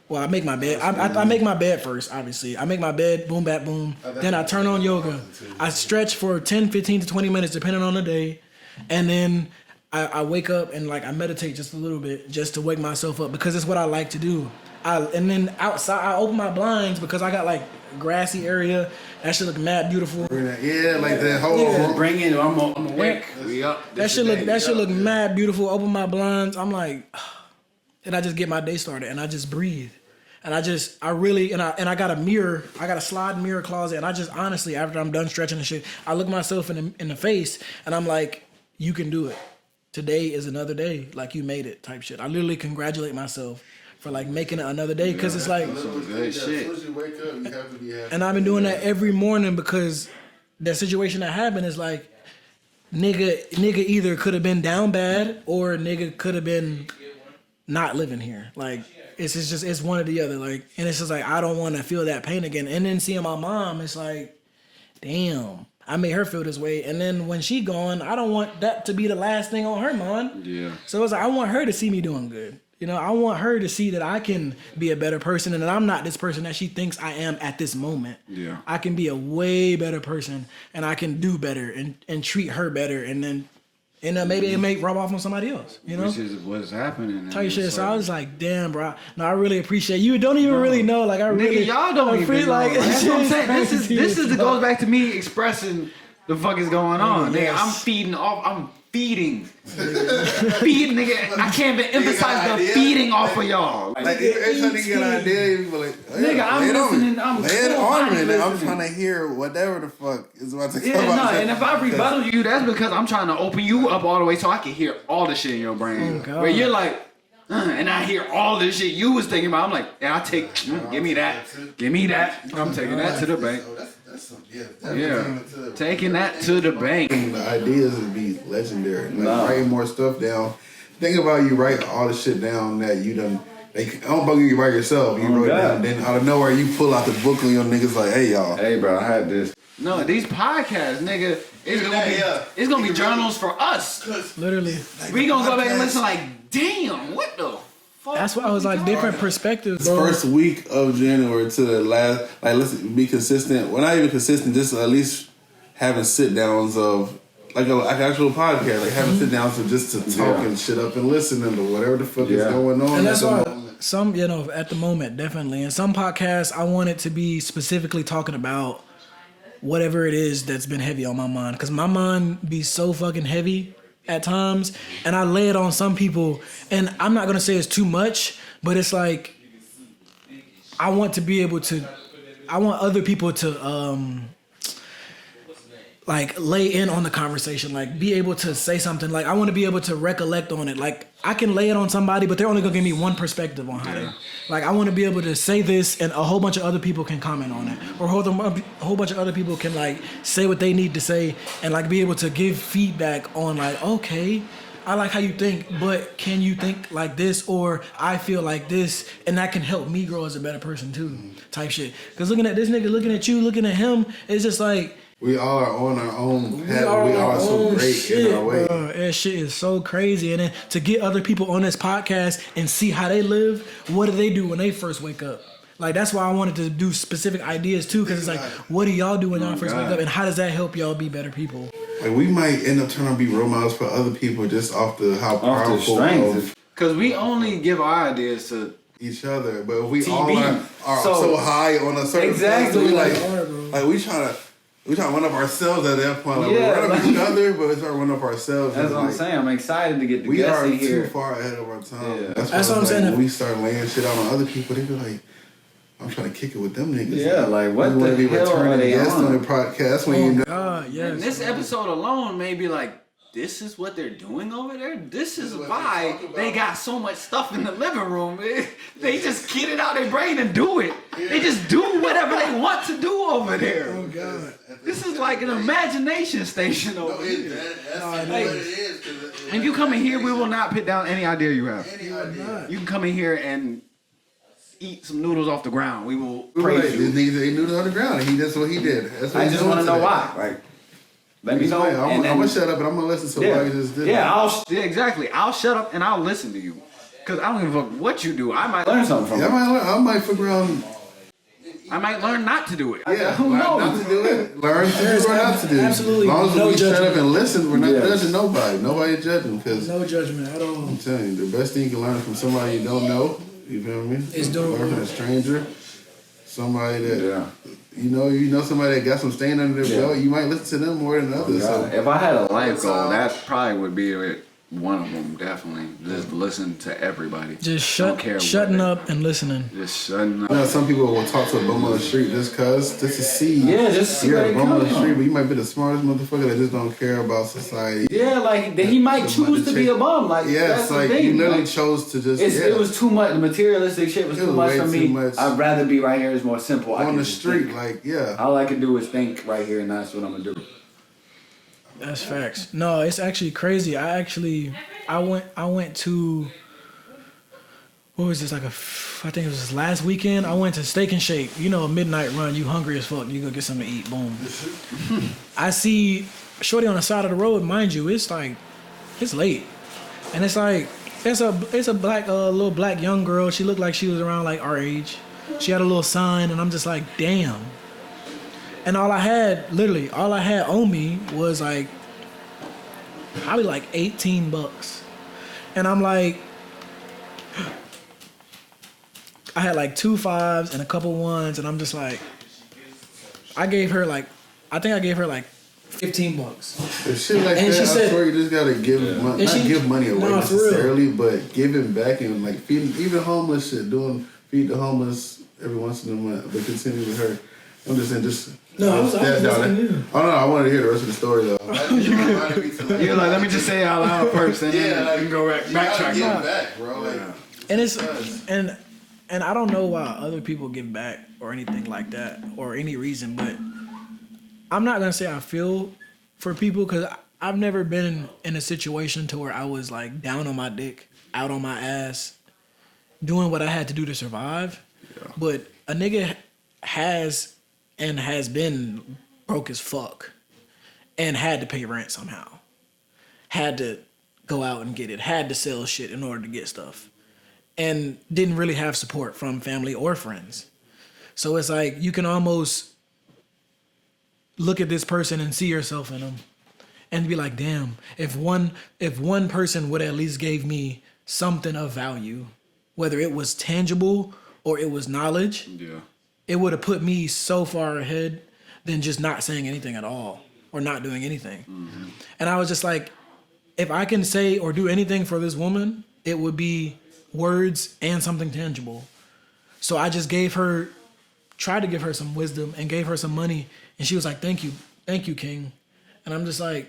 Well, I make my bed. I make my bed first, obviously. I make my bed, boom, bap, boom. Then I turn on yoga. I stretch for 10, 15 to 20 minutes, depending on the day. And then I wake up and like I meditate just a little bit just to wake myself up because it's what I like to do. And then outside, I open my blinds because I got like grassy area. That shit look mad beautiful.
Yeah, like that whole.
Yeah. Bring in. I'm awake. We up.
That shit look mad beautiful. Open my blinds. I'm like, and I just get my day started and I just breathe. And I got a mirror. I got a slide mirror closet. And I just honestly, after I'm done stretching and shit, I look myself in the face and I'm like, you can do it. Today is another day. Like you made it type shit. I literally congratulate myself for like making it another day because it's like
good shit.
As soon as you wake up, you have to be happy.
And I've been doing that every morning because that situation that happened is like nigga either could have been down bad or nigga could have been not living here. Like it's one or the other. Like and it's just like I don't want to feel that pain again. And then seeing my mom, it's like, damn, I made her feel this way. And then when she gone, I don't want that to be the last thing on her mind.
Yeah.
So it's like I want her to see me doing good. You know, I want her to see that I can be a better person and that I'm not this person that she thinks I am at this moment.
Yeah.
I can be a way better person and I can do better and treat her better and then maybe it may rub off on somebody else, you know?
Which is what's happening.
Type shit. So I was like, damn, bro. No, I really appreciate you. Don't even really know. Like, I really.
Nigga, y'all don't even know.
like,
That's what I'm saying. This is goes back to me expressing the fuck is going on.
Yes.
Nigga, I'm feeding. Feed, nigga. I can't even emphasize the feeding off of y'all.
Like every time you get an idea, you be like,
nigga, I'm listening. I'm
lay it on me. I'm trying to hear whatever the fuck is about to come out.
And if I rebuttal you, that's because I'm trying to open you up all the way so I can hear all the shit in your brain.
Oh,
where you're like, and I hear all this shit you was thinking about. I'm like, yeah, I take, give me that. Give me that. I'm taking that to the bank. Taking that to the bank.
The ideas would be legendary. Like writing more stuff down. Think about you write all the shit down that you done. I don't bug you write yourself. You wrote it down. Then out of nowhere you pull out the book on your niggas like, hey y'all.
Hey bro, I had this. No, these podcasts, nigga, it's gonna be journals for us.
Literally.
We gonna go back and listen like, damn, what the fuck?
That's why I was like different perspectives, bro.
First week of January to the last, like let's be consistent. We're not even consistent, just at least having sit downs of like an actual podcast, like having sit downs of just to talk and shit up and listening to whatever the fuck is going on.
And that's why some, at the moment, definitely. In some podcasts, I want it to be specifically talking about whatever it is that's been heavy on my mind. Because my mind be so fucking heavy at times. And I lay it on some people. And I'm not going to say it's too much, but it's like, I want other people to, like lay in on the conversation, like be able to say something. Like I want to be able to recollect on it. Like I can lay it on somebody, but they're only gonna give me one perspective on how they. Like I want to be able to say this, and a whole bunch of other people can comment on it, or a whole bunch of other people can like say what they need to say, and like be able to give feedback on like, okay, I like how you think, but can you think like this, or I feel like this, and that can help me grow as a better person too, type shit. Because looking at this nigga, looking at you, looking at him, it's just like.
We all are on our own path. We are so great in our way.
Bro, that shit is so crazy. And then to get other people on this podcast and see how they live, what do they do when they first wake up? Like, that's why I wanted to do specific ideas, too, because it's like, what do y'all do when y'all first wake up? And how does that help y'all be better people?
Like, we might end up turning to be role models for other people just off how powerful of...
Because we only give our ideas to...
each other. But if we all are so high on a certain place, we like we trying to one up ourselves at that point. Like, we're running up each other, but it's our one up ourselves.
That's what I'm saying. I'm excited to get the guests in here.
We are too far ahead of our time. Yeah.
That's what I'm saying.
When we start laying shit out on other people, they be like, I'm trying to kick it with them niggas.
Yeah, like what the hell are they
on the podcast when you know.
Yes.
And this episode alone may be like, this is what they're doing over there? This is why they got so much stuff in the living room. They just get it out their brain and do it. They just do whatever they want to do over there.
Oh, God.
This is like an imagination station over here.
That's what it is.
If you come in here, we will not put down any idea you have. You can come in here and eat some noodles off the ground. We will praise you.
These niggas ate noodles on the ground, and that's what he did. That's what
I just want to know why. Like, let me know.
I'm gonna shut up and I'm gonna listen to what you just did.
Yeah, exactly. I'll shut up and I'll listen to you. Cause I don't give a fuck what you do. I might learn something from it.
I might figure out.
I might learn not to do it.
Yeah, who knows? Not to do it. Learn to do or not to do.
Absolutely.
As long as
no
we
judgment.
shut up and listen, we're not judging nobody. Nobody judging. Cause
no judgment at all.
I'm telling you, the best thing you can learn from somebody you don't know. You feel me?
It's doing
learn from a stranger. Somebody that you know somebody that got some stain under their belt. You might listen to them more than others. So.
If I had a life goal, that probably would be it. One of them, definitely. Just listen to everybody.
Just shutting up and listening.
Just shutting up.
You know, some people will talk to a bum on the street just to see.
Yeah, just see.
You're a bum on the street, but you might be the smartest motherfucker that just don't care about society.
Yeah, like he might choose to be a bum. Like that's
like
the thing.
You literally chose to just.
It was too much. The materialistic shit was too much for me. I'd rather be right here. It's more simple.
On the street, all
I can do is think right here, and that's what I'm gonna do.
That's facts. No, it's actually crazy. I went to, what was this, I think it was this last weekend. I went to Steak and Shake. You know, a midnight run. You hungry as fuck. You go get something to eat. Boom. I see shorty on the side of the road. Mind you, it's late. And it's like, it's a black, little black young girl. She looked like she was around like our age. She had a little sign, and I'm just like, damn. And all I had on me was like, probably like $18. And I'm like, I had like 2 5s and a couple 1s, and I'm just like, I think I gave her like $15.
If shit like
And
that,
she said,
I swear you just gotta give money, not give money away necessarily, but giving back and like feeding, even homeless shit, feed the homeless every once in a month, but continue with her. I'm just saying,
I was listening to you.
Oh no, I want to hear the rest of the story though.
You're like, let me just say it out loud first, and then you can go backtrack.
Give back, bro. Like,
and it's and I don't know why other people give back or anything like that or any reason, but I'm not gonna say I feel for people because I've never been in a situation to where I was like down on my dick, out on my ass, doing what I had to do to survive. Yeah. But a nigga has been broke as fuck and had to pay rent somehow. Had to go out and get it. Had to sell shit in order to get stuff. And didn't really have support from family or friends. So it's like you can almost look at this person and see yourself in them and be like, damn, if one person would at least gave me something of value, whether it was tangible or it was knowledge, it would have put me so far ahead than just not saying anything at all or not doing anything. Mm-hmm. And I was just like, if I can say or do anything for this woman, it would be words and something tangible. So I just tried to give her some wisdom and gave her some money. And she was like, thank you, King. And I'm just like,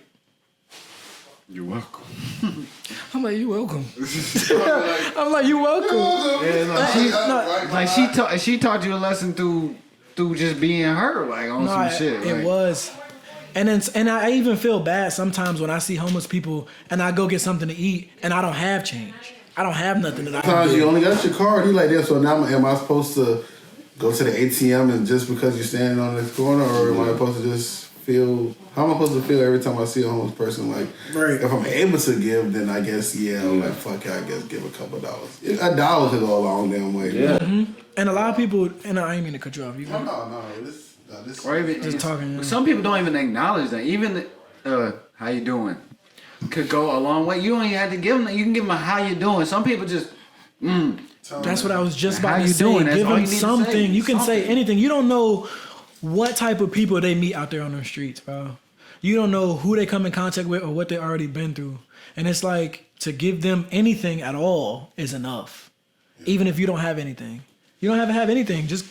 you're welcome.
I'm like, you welcome. I'm like, you welcome.
Yeah, she taught you a lesson through just being her, like on some shit.
It was. And I even feel bad sometimes when I see homeless people and I go get something to eat and I don't have change. I don't have nothing that I can
sometimes
do.
you only got your card. You like this, so now am I supposed to go to the ATM and just because you're standing on this corner, or am I supposed to just feel? How am I supposed to feel every time I see a homeless person? Like, if I'm able to give, then I guess like fuck it, I guess give a couple dollars. $1 could go a long damn way.
Yeah. Mm-hmm. And a lot of people, and I ain't mean to cut you off.
No. This
or even
just talking.
Some people don't even acknowledge that. Even how you doing could go a long way. You don't even have to give them. You can give them a how you doing. Some people just.
That's what I was just about to say. Give them something. You can say anything. You don't know what type of people they meet out there on the streets, bro. You don't know who they come in contact with or what they already been through. And it's like to give them anything at all is enough. Even if you don't have anything. You don't have to have anything. Just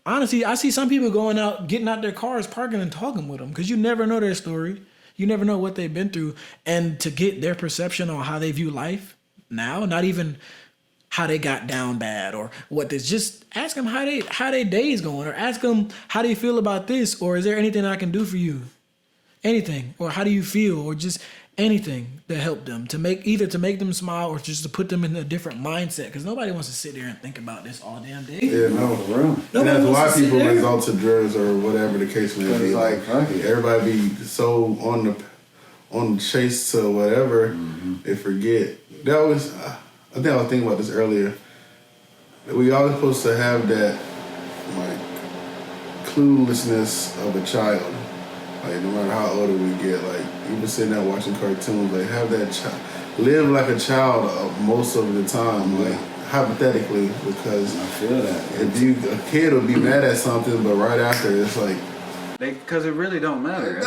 honestly, I see some people going out, getting out their cars, parking and talking with them because you never know their story. You never know what they've been through. And to get their perception on how they view life now, not even how they got down bad or what this, just ask them how they day's going, or ask them how they feel about this, or is there anything I can do for you? Anything, or how do you feel, or just anything to help them, to make them smile or just to put them in a different mindset, because nobody wants to sit there and think about this all damn day.
Yeah, no, for real. And that's why people resort to drugs or whatever the case may be. Like everybody be so on the chase to whatever, they forget. That was. I think I was thinking about this earlier. We always supposed to have that, like, cluelessness of a child. Like, no matter how older we get, like, even sitting there watching cartoons, like, have that child, live like a child most of the time, like, hypothetically, because
I feel that.
A kid will be mad at something, but right after, it's like,
because it really don't matter.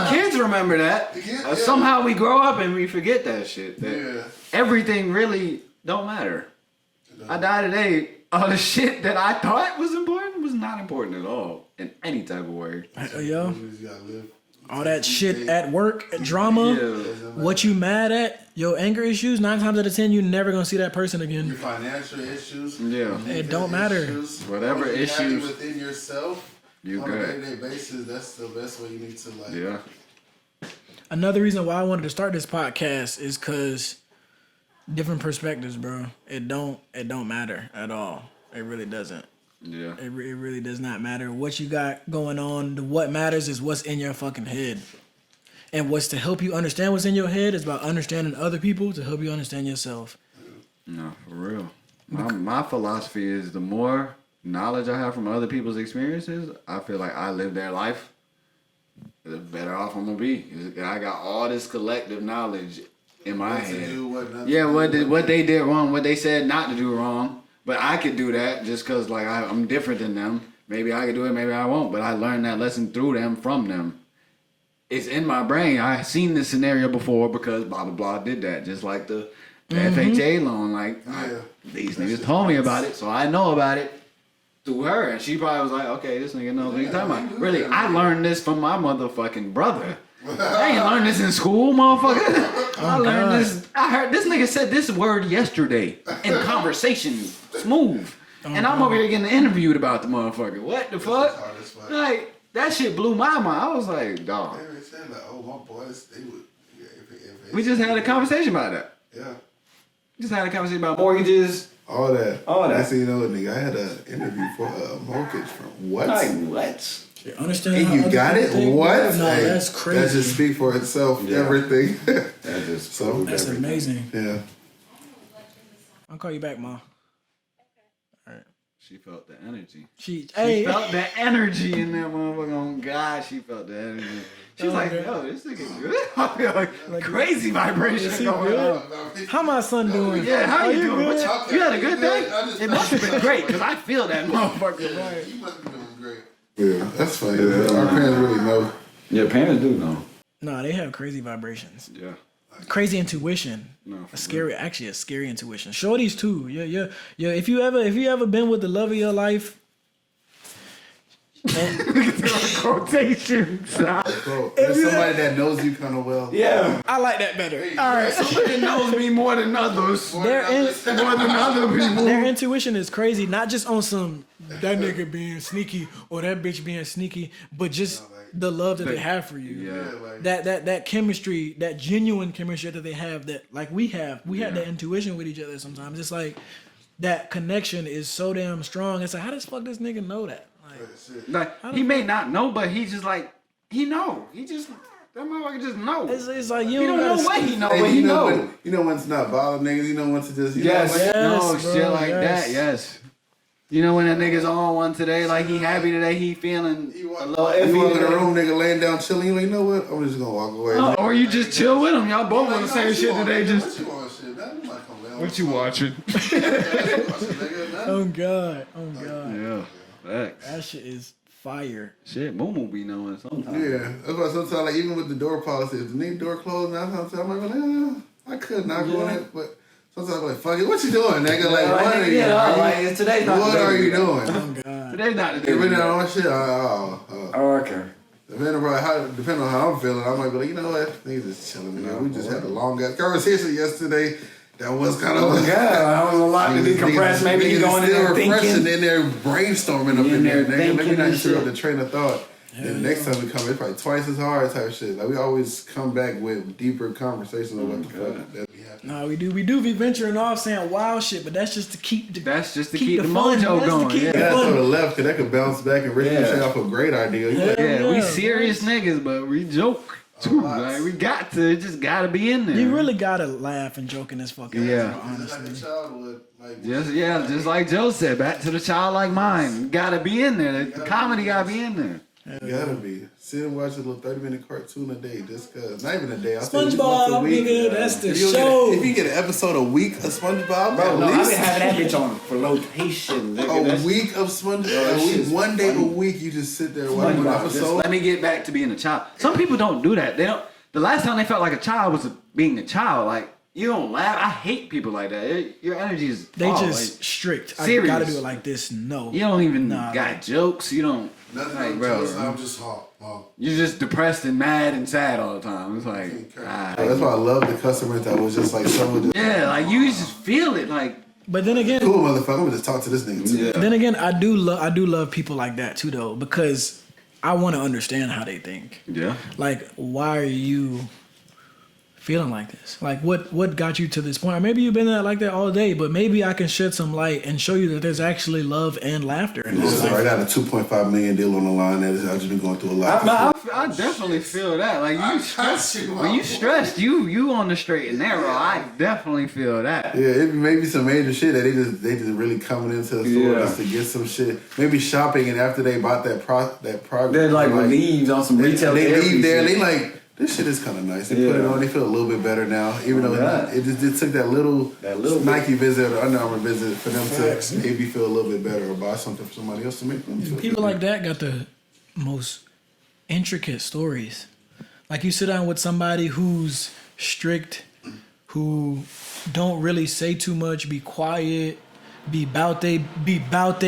Kids remember that. Somehow we grow up and we forget that shit. Everything really don't matter. I die today. All the shit that I thought was important was not important at all in any type of way.
All that shit at work, drama, what you mad at, your anger issues, 9 times out of 10, you're never going to see that person again.
Your financial issues.
Yeah.
It don't matter.
Whatever issues.
Within yourself.
You
on
good.
a day-to-day basis, that's the best way you need to like.
Yeah.
Another reason why I wanted to start this podcast is because different perspectives, bro. It don't matter at all. It really doesn't.
Yeah.
It really does not matter what you got going on. What matters is what's in your fucking head. And what's to help you understand what's in your head is about understanding other people to help you understand yourself.
No, for real. My philosophy is the more knowledge I have from other people's experiences, I feel like I live their life, the better off I'm gonna be. I got all this collective knowledge in my head. What they did wrong, what they said not to do wrong, But I could do that just because, like, I'm different than them. Maybe I could do it, maybe I won't. But I learned that lesson through them, from them. It's in my brain. I've seen this scenario before because blah, blah, blah did that. Just like the FHA loan. Like, these niggas told me about it, so I know about it through her. And she probably was like, okay, this nigga knows what he's talking about. Really, I learned this from my motherfucking brother. I ain't learned this in school, motherfucker. I learned this. I heard this nigga said this word yesterday in conversation, smooth. And I'm over here getting interviewed about the motherfucker. What the fuck? Like, that shit blew my mind. I was like, dog. We just had a conversation about that.
Yeah.
Just had a conversation about mortgages.
All that. I see, nigga, I had an interview for a mortgage from what?
Like, what?
You understand?
And you got it? What?
No,
hey,
that's crazy.
That just speaks for itself.
Yeah.
Everything.
That just
so
that's
everything.
amazing.
Yeah.
I'll call you back, Ma. All right.
She felt the energy.
She
felt the energy in that motherfucker. Oh God, she felt the energy. She was like, yo, this nigga good. I feel like crazy vibration going on.
How my son doing?
Yeah, how you doing?
Good?
You had a good day? It must have been great, because I feel that motherfucker. Right.
You must be doing great. Yeah, that's funny. Yeah. Our parents really know.
Yeah, parents do know.
No, they have crazy vibrations.
Yeah.
Crazy intuition.
No,
a scary intuition. Shorties too. Yeah. If you ever been with the love of your life,
quotations.
Bro, there's somebody that knows you kind of well.
Yeah.
I like that better. All right.
Somebody knows me more than others.
More
than other people.
Their intuition is crazy. Not just on some that nigga being sneaky or that bitch being sneaky, but just the love that they have for you.
Yeah.
That chemistry, that genuine chemistry that they have, that like we have that intuition with each other sometimes. It's like that connection is so damn strong. It's like, how does fuck this nigga know that?
Like he may not know, but he just like he know. He just that motherfucker just know.
It's like
you don't know what he know,
hey,
but he know.
You know when it's not bothering niggas. You know when to just
shit like that. Yes. You know when that nigga's on one today, like he happy today, he feeling a little iffy.
You walk in the room, nigga laying down chilling. You like, you know what? I'm just gonna walk away.
Or you just chill with him. Y'all both on the same shit today. Just
what you watching?
Oh God.
Yeah. Facts.
That shit is fire.
Shit, Momo be knowing sometimes.
Yeah, that's why sometimes, like, even with the door policy, if the nigga door closed, I'm like, I could not go in it, but sometimes I'm like, fuck it, what you doing, nigga? Like, what are you?
Today's not
what are you doing?
Oh God.
Today's not the day.
You been there on shit?
okay.
Depending on how I'm feeling, I might be like, you know what? Niggas just chilling, man. We just had a long ass conversation yesterday. That was kind of
that was a lot to decompress. Maybe you going in there thinking.
In there brainstorming up in there, nigga. Let me not interrupt the train of thought. And next time we come, it's probably twice as hard type shit. Like we always come back with deeper conversations of what the fuck that be happening.
No, we do be venturing off saying wild shit, but that's just to keep the
mojo going.
That's on the left, because that could bounce back and rip shit off a great idea.
We serious niggas, but we joke. Like, we just gotta be in there.
You really gotta laugh and joke in this fucking
world,
honestly.
Just like a childhood.
Just like Joe said, back to the childlike mind. You gotta be in there. The comedy gotta be in there.
You gotta be. Sit and watch a little 30-minute cartoon a day, just cause. Not even a day.
SpongeBob, nigga, that's the show.
If you get an episode a week of SpongeBob,
bro, no, I've been having that bitch on for location.
Nigga. A week of SpongeBob, one day a week, you just sit there watching an episode.
Let me get back to being a child. Some people don't do that. They don't. The last time they felt like a child was being a child. Like, you don't laugh. I hate people like that. Your energy is
strict.
Serious.
I gotta do it like this. No.
You don't even got jokes. You don't.
Nothing
like, bro.
I'm just hot.
You're just depressed and mad and sad all the time. It's like,
that's why I love the customers that was just like someone.
Yeah, like you just feel it. Like,
but then again,
cool motherfucker. I'm gonna just talk to this nigga too.
Yeah.
Then again, I do love people like that too, though, because I want to understand how they think.
Yeah.
Like, why are you feeling like this? Like, what got you to this point? Or maybe you've been like that all day, but maybe I can shed some light and show you that there's actually love and laughter in this.
I got a $2.5 million deal on the line that I've just been going through a lot.
I definitely feel that. Like when you stressed, you on the straight and narrow. I definitely feel that.
Yeah, it may be some major shit that they just really coming into the store just to get some shit. Maybe shopping, and after they bought that product,
they're like leaves on some retail.
They leave there. They like. this shit is kind of nice. They put it on. They feel a little bit better now, even though it took that little Nike visit or Under Armour visit for them to maybe feel a little bit better or buy something for somebody else to make them feel
people
better.
like that got the most intricate stories. Like you sit down with somebody who's strict, who don't really say too much, be quiet, be bout they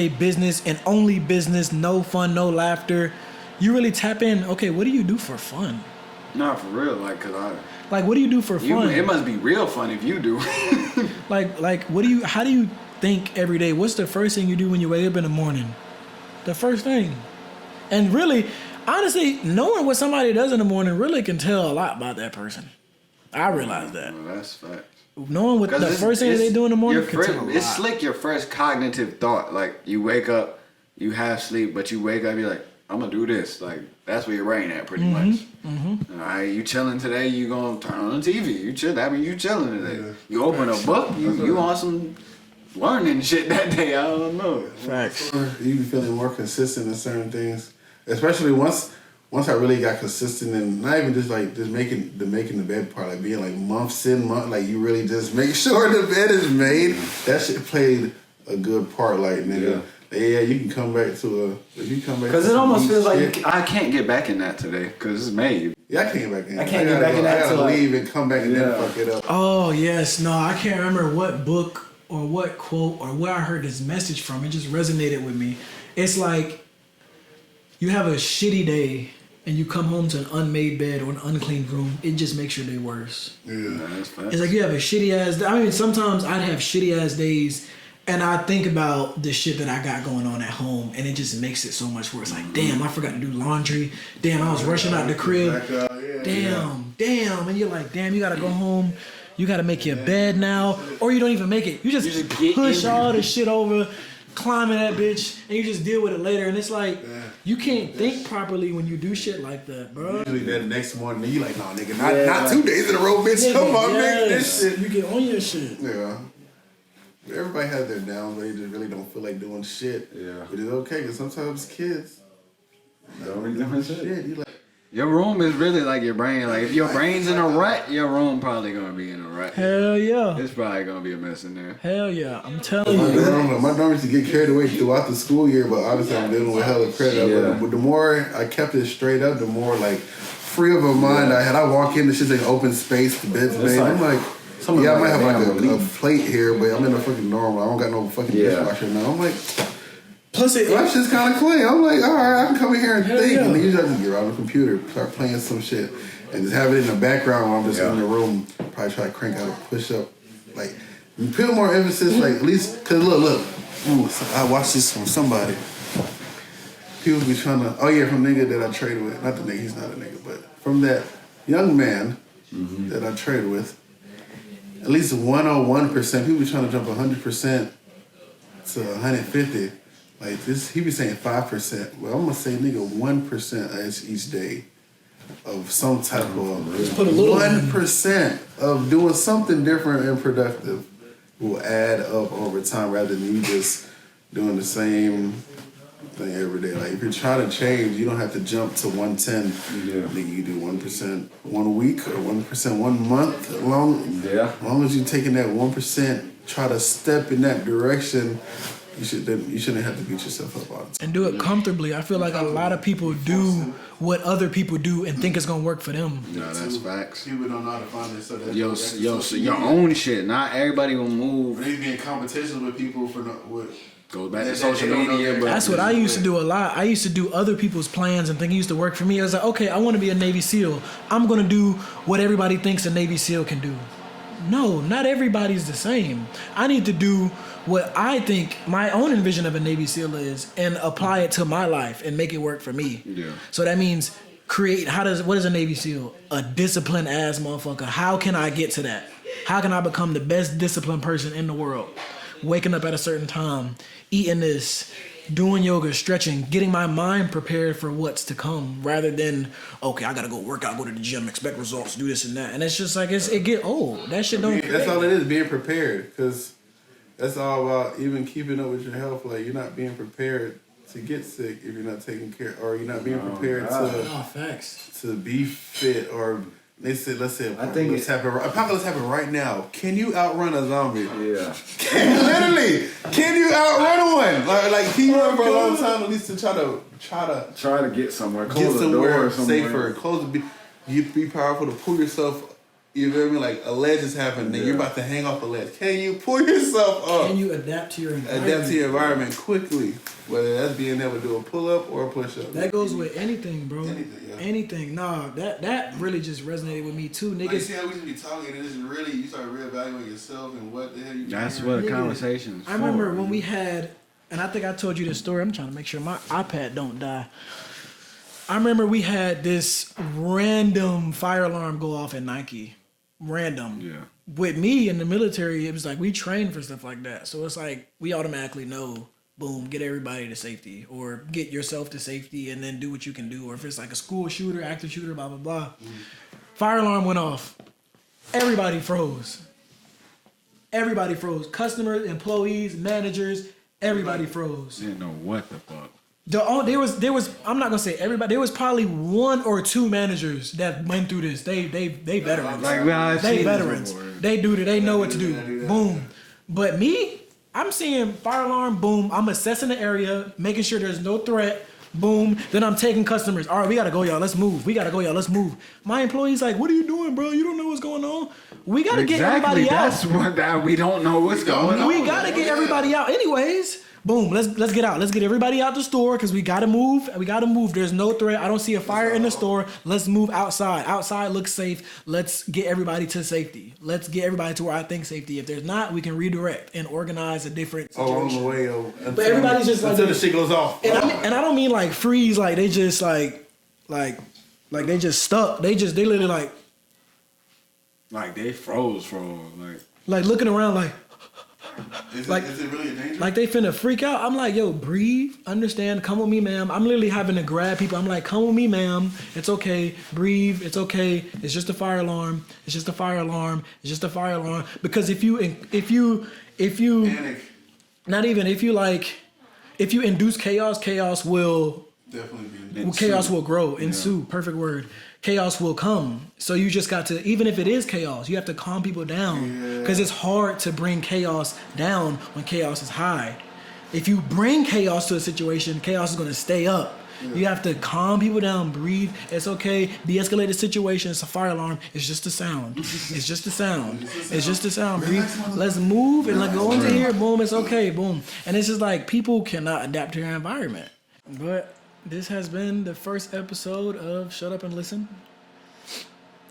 business and only business, no fun, no laughter. You really tap in. Okay, what do you do for fun?
Not for real,
like what do you do for fun?
It must be real fun if you do.
like how do you think every day? What's the first thing you do when you wake up in the morning? The first thing. And really, honestly, knowing what somebody does in the morning really can tell a lot about that person. I realize that.
Well, that's fact.
Knowing what the first thing they do in the morning can tell a lot.
It's like your first cognitive thought. Like you wake up, you have sleep, but you wake up, you're like, I'm gonna do this. Like that's where your brain at, pretty much. Mm-hmm. All right, you chilling today? You gonna turn on the TV? You chill. I mean, you chilling today. Yeah. You open a book. You on some learning shit that day. I don't know.
Facts.
You be feeling more consistent in certain things, especially once I really got consistent and not even just making the bed part, like being like months in, like you really just make sure the bed is made. That shit played a good part, like nigga. Yeah, you can come back to because
it almost feels like I can't get back in that today because it's made.
Yeah, I can't get back in.
I can't get back in that.
I gotta leave and come back and then fuck it up.
Oh yes, no, I can't remember what book or what quote or where I heard this message from. It just resonated with me. It's like you have a shitty day and you come home to an unmade bed or an unclean room. It just makes your day worse.
Yeah, that's fast.
It's like you have a shitty ass. I mean, sometimes I'd have shitty ass days. And I think about the shit that I got going on at home, and it just makes it so much worse. Like, damn, I forgot to do laundry. Damn, I was rushing out the crib. Damn. And you're like, damn, you gotta go home. You gotta make your bed now. Or you don't even make it. You just push all the shit over, climbing that bitch, and you just deal with it later. And it's like, you can't think properly when you do shit like that, bro.
Usually that the next morning, you like, nah, nigga, not 2 days in a row, bitch. Come on, make this shit.
You get on your shit.
Yeah. Everybody has their downs where they just really don't feel like doing shit. Yeah. But it's okay, because sometimes kids don't really doing shit. You like,
your room is really like your brain. Like if your brain's in a rut, your room probably gonna be in a rut.
Hell yeah.
It's probably gonna be a mess in there.
Hell yeah. I'm telling you.
My dorm used to get carried away throughout the school year, but obviously I'm dealing with hella credit. Yeah. But the more I kept it straight up, the more like free of a mind I had. I walk in, the shit's like open space, the bed's made. I'm like, I might have like a plate here, but I'm in a fucking dorm. I don't got no fucking dishwasher now. I'm like, plus that shit's kind of clean. I'm like, all right, I can come in here and think. Yeah. And then usually I just get on the computer, start playing some shit, and just have it in the background while I'm just in the room. Probably try to crank out a push up. Like, you put more emphasis, like, at least, because look. Ooh, I watched this from somebody. People be trying to, from nigga that I traded with. Not the nigga, he's not a nigga, but from that young man that I traded with. At least 101%. People be trying to jump 100% to 150. Like this, he be saying 5%. Well, I'm gonna say nigga 1% each day of some type of
just put a little
1% of doing something different and productive will add up over time rather than you just doing the same thing every day. Like if you're trying to change, you don't have to jump to 110. Yeah. Nigga, you do 1% 1 week or 1% 1 month. As long as you're taking that 1%, try to step in that direction. You shouldn't have to beat yourself up all the time.
And do it comfortably. I feel like a lot of people do what other people do and think it's gonna work for them.
No, that's facts.
People don't know how to find this.
So your own shit. Not everybody will move.
They be in competition with people for
goes back to social media. But
that's what I used to do a lot. I used to do other people's plans and think it used to work for me. I was like, okay, I want to be a Navy SEAL. I'm gonna do what everybody thinks a Navy SEAL can do. No, not everybody's the same. I need to do what I think my own envision of a Navy SEAL is and apply it to my life and make it work for me. Yeah. So that means what is a Navy SEAL? A disciplined ass motherfucker. How can I get to that? How can I become the best disciplined person in the world? Waking up at a certain time, eating this, doing yoga, stretching, getting my mind prepared for what's to come rather than, okay, I gotta go work out, go to the gym, expect results, do this and that. And it's just like, it get old. That shit don't.
That's all it is, being prepared. Because that's all about even keeping up with your health. Like, you're not being prepared to get sick if you're not taking care or you're not being prepared to be fit or they said let's say apocalypse happen right now. Can you outrun a zombie?
Yeah.
Literally, can you outrun one? Like can you run for a long time at least to try to
get somewhere,
close the door safer, be powerful to pull yourself. You feel me? Like a ledge is happening, then you're about to hang off the ledge. Can you pull yourself up?
Can you adapt to your environment?
Adapt to your environment quickly, whether that's being able to do a pull up or a push up.
That goes with anything, bro.
Anything, yeah.
Anything. Nah, that really just resonated with me too, niggas.
Like, see how we just be talking, and it's really you start reevaluating yourself and what the hell you.
That's what a conversation is.
I remember when we had, and I think I told you this story. I'm trying to make sure my iPad don't die. I remember we had this random fire alarm go off at Nike. Random.
Yeah.
With me in the military, it was like we train for stuff like that. So it's like we automatically know, boom, get everybody to safety or get yourself to safety and then do what you can do. Or if it's like a school shooter, active shooter, blah, blah, blah. Fire alarm went off. Everybody froze. Everybody froze. Customers, employees, managers, everybody froze.
Didn't know what the fuck.
There was I'm not gonna say everybody. There was probably 1 or 2 managers that went through this. They veterans. They veterans. They do it. They know what to do. Boom. But me, I'm seeing fire alarm. Boom. I'm assessing the area, making sure there's no threat. Boom. Then I'm taking customers. All right, we gotta go, y'all. Let's move. Let's move. My employee's like, what are you doing, bro? You don't know what's going on. We gotta get everybody out.
That's what we don't know what's going on.
We gotta get everybody out, anyways. Boom, let's get out. Let's get everybody out the store because we gotta move. There's no threat. I don't see a fire in the store. Let's move outside. Outside looks safe. Let's get everybody to safety. Let's get everybody to where I think safety. If there's not, we can redirect and organize a different situation.
On the way,
but everybody's just like
until the shit goes off.
And I don't mean like freeze, like they just like they just stuck. They literally
like they froze,
like looking around like.
Is it really a danger?
Like they finna freak out. I'm like, yo, breathe, understand, come with me, ma'am. I'm literally having to grab people. I'm like, come with me, ma'am. It's okay. Breathe. It's okay. It's just a fire alarm. It's just a fire alarm. It's just a fire alarm. Because if you
panic.
Not even if you induce chaos will
definitely be
chaos will grow, ensue. Yeah. Perfect word. Chaos will come. So you just got to, even if it is chaos, you have to calm people down because it's hard to bring chaos down when chaos is high. If you bring chaos to a situation, chaos is going to stay up. Yeah. You have to calm people down, breathe. It's okay. De-escalate the situation. It's a fire alarm. It's just a sound. It's just a sound. It's just a sound. Breathe. Let's move and go into here. Boom. It's okay. Boom. And it's just like people cannot adapt to their environment. But this has been the first episode of Shut Up and Listen.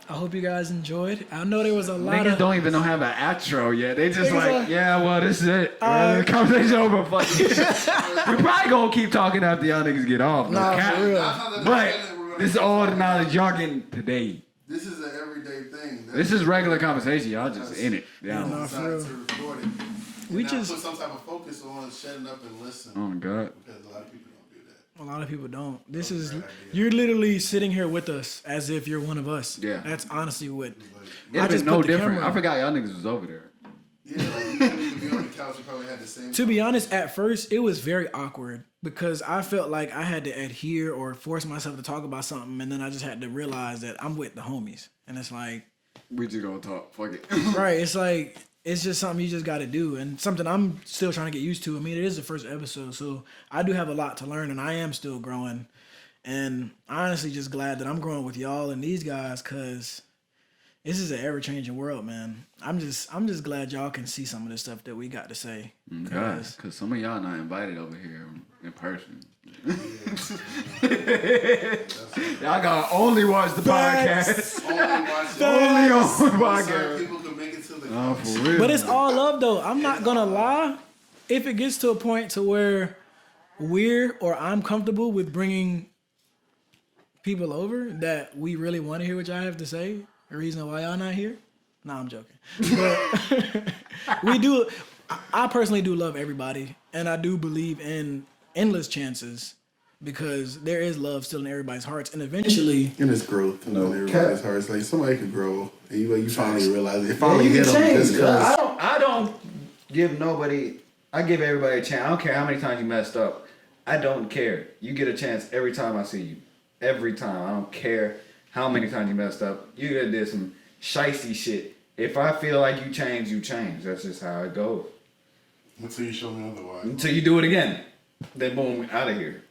I hope you guys enjoyed. I know there was a lot
Niggas don't even know have an outro yet. They just this is it. Conversation over. Fuck it. We probably gonna keep talking after y'all niggas get off.
For real.
But this is all the knowledge y'all getting today.
This is an everyday thing.
This is regular conversation. Y'all just in it. Yeah.
For real. We just put some type of focus on shutting up and listen.
Oh my God.
Because a lot of people don't do that.
A lot of people don't. You're literally sitting here with us as if you're one of us.
Yeah.
That's honestly what.
I just no different. I forgot y'all niggas was over there.
Yeah, like you didn't even be on the couch. You probably had the same.
To be honest, at first it was very awkward because I felt like I had to adhere or force myself to talk about something, and then I just had to realize that I'm with the homies, and it's like
we just gonna talk. Fuck it.
Right. It's like. It's just something you just got to do and something I'm still trying to get used to. I mean, it is the first episode, so I do have a lot to learn and I am still growing. And honestly, just glad that I'm growing with y'all and these guys because this is an ever-changing world, man. I'm just glad y'all can see some of the stuff that we got to say.
Because some of y'all not invited over here in person. Y'all gotta only watch the podcast. Only on the podcast.
People can make it to the
for real.
But it's all love though. I'm not gonna lie. If it gets to a point to where I'm comfortable with bringing people over that we really want to hear what y'all have to say, the reason why y'all not here. Nah, I'm joking. But I personally do love everybody, and I do believe in endless chances because there is love still in everybody's hearts, and eventually
in this growth in everybody's hearts, like somebody could grow, and you finally realize it. Finally hit them just because.
I don't give nobody. I give everybody a chance. I don't care how many times you messed up. I don't care. You get a chance every time I see you. Every time. I don't care how many times you messed up. You done did some shicey shit. If I feel like you change, you change. That's just how it goes.
Until you show me otherwise.
Until you do it again. Then boom, out of here.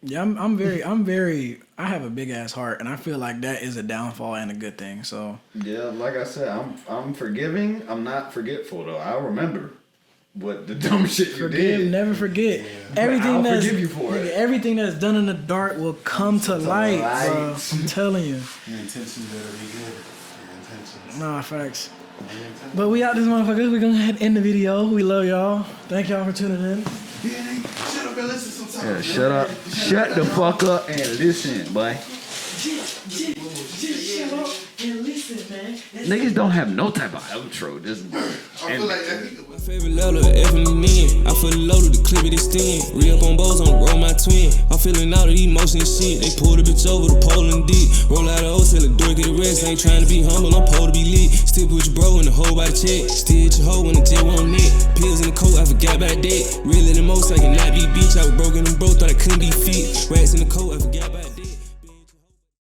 Yeah, I'm very. I have a big ass heart, and I feel like that is a downfall and a good thing. So
yeah, like I said, I'm forgiving. I'm not forgetful though. I remember what the dumb shit you did.
Never forget.
Yeah.
Everything that's
forgive you for it.
Everything that's done in the dark will come to light, bro. I'm telling you.
Your intentions better be good. Your intentions.
Nah, facts. But we out this motherfucker. We're gonna head end the video. We love y'all. Thank y'all for tuning in.
Shut up and listen sometimes.
Yeah, shut up. Shut the fuck up and listen, boy.
Just shut up and listen, man.
Niggas don't have no type of outro. Just
I feel like
My favorite level, F in the end. I fully loaded the clip of this thin. Re-up on bows on the roll my twin. I'm feeling all of these emotions shit. They pulled a bitch over the pole and deep. Roll out the O, tell the door get a rest. I ain't trying to be humble, I'm pole to be lit. Still put your bro in the hole by the check. Still hit your hoe when the jet won't net. Pills in the coat, I forgot about that. Realer than most, I cannot be beach. I was broken and broke, thought I couldn't be fit. Rats in the coat, I forgot about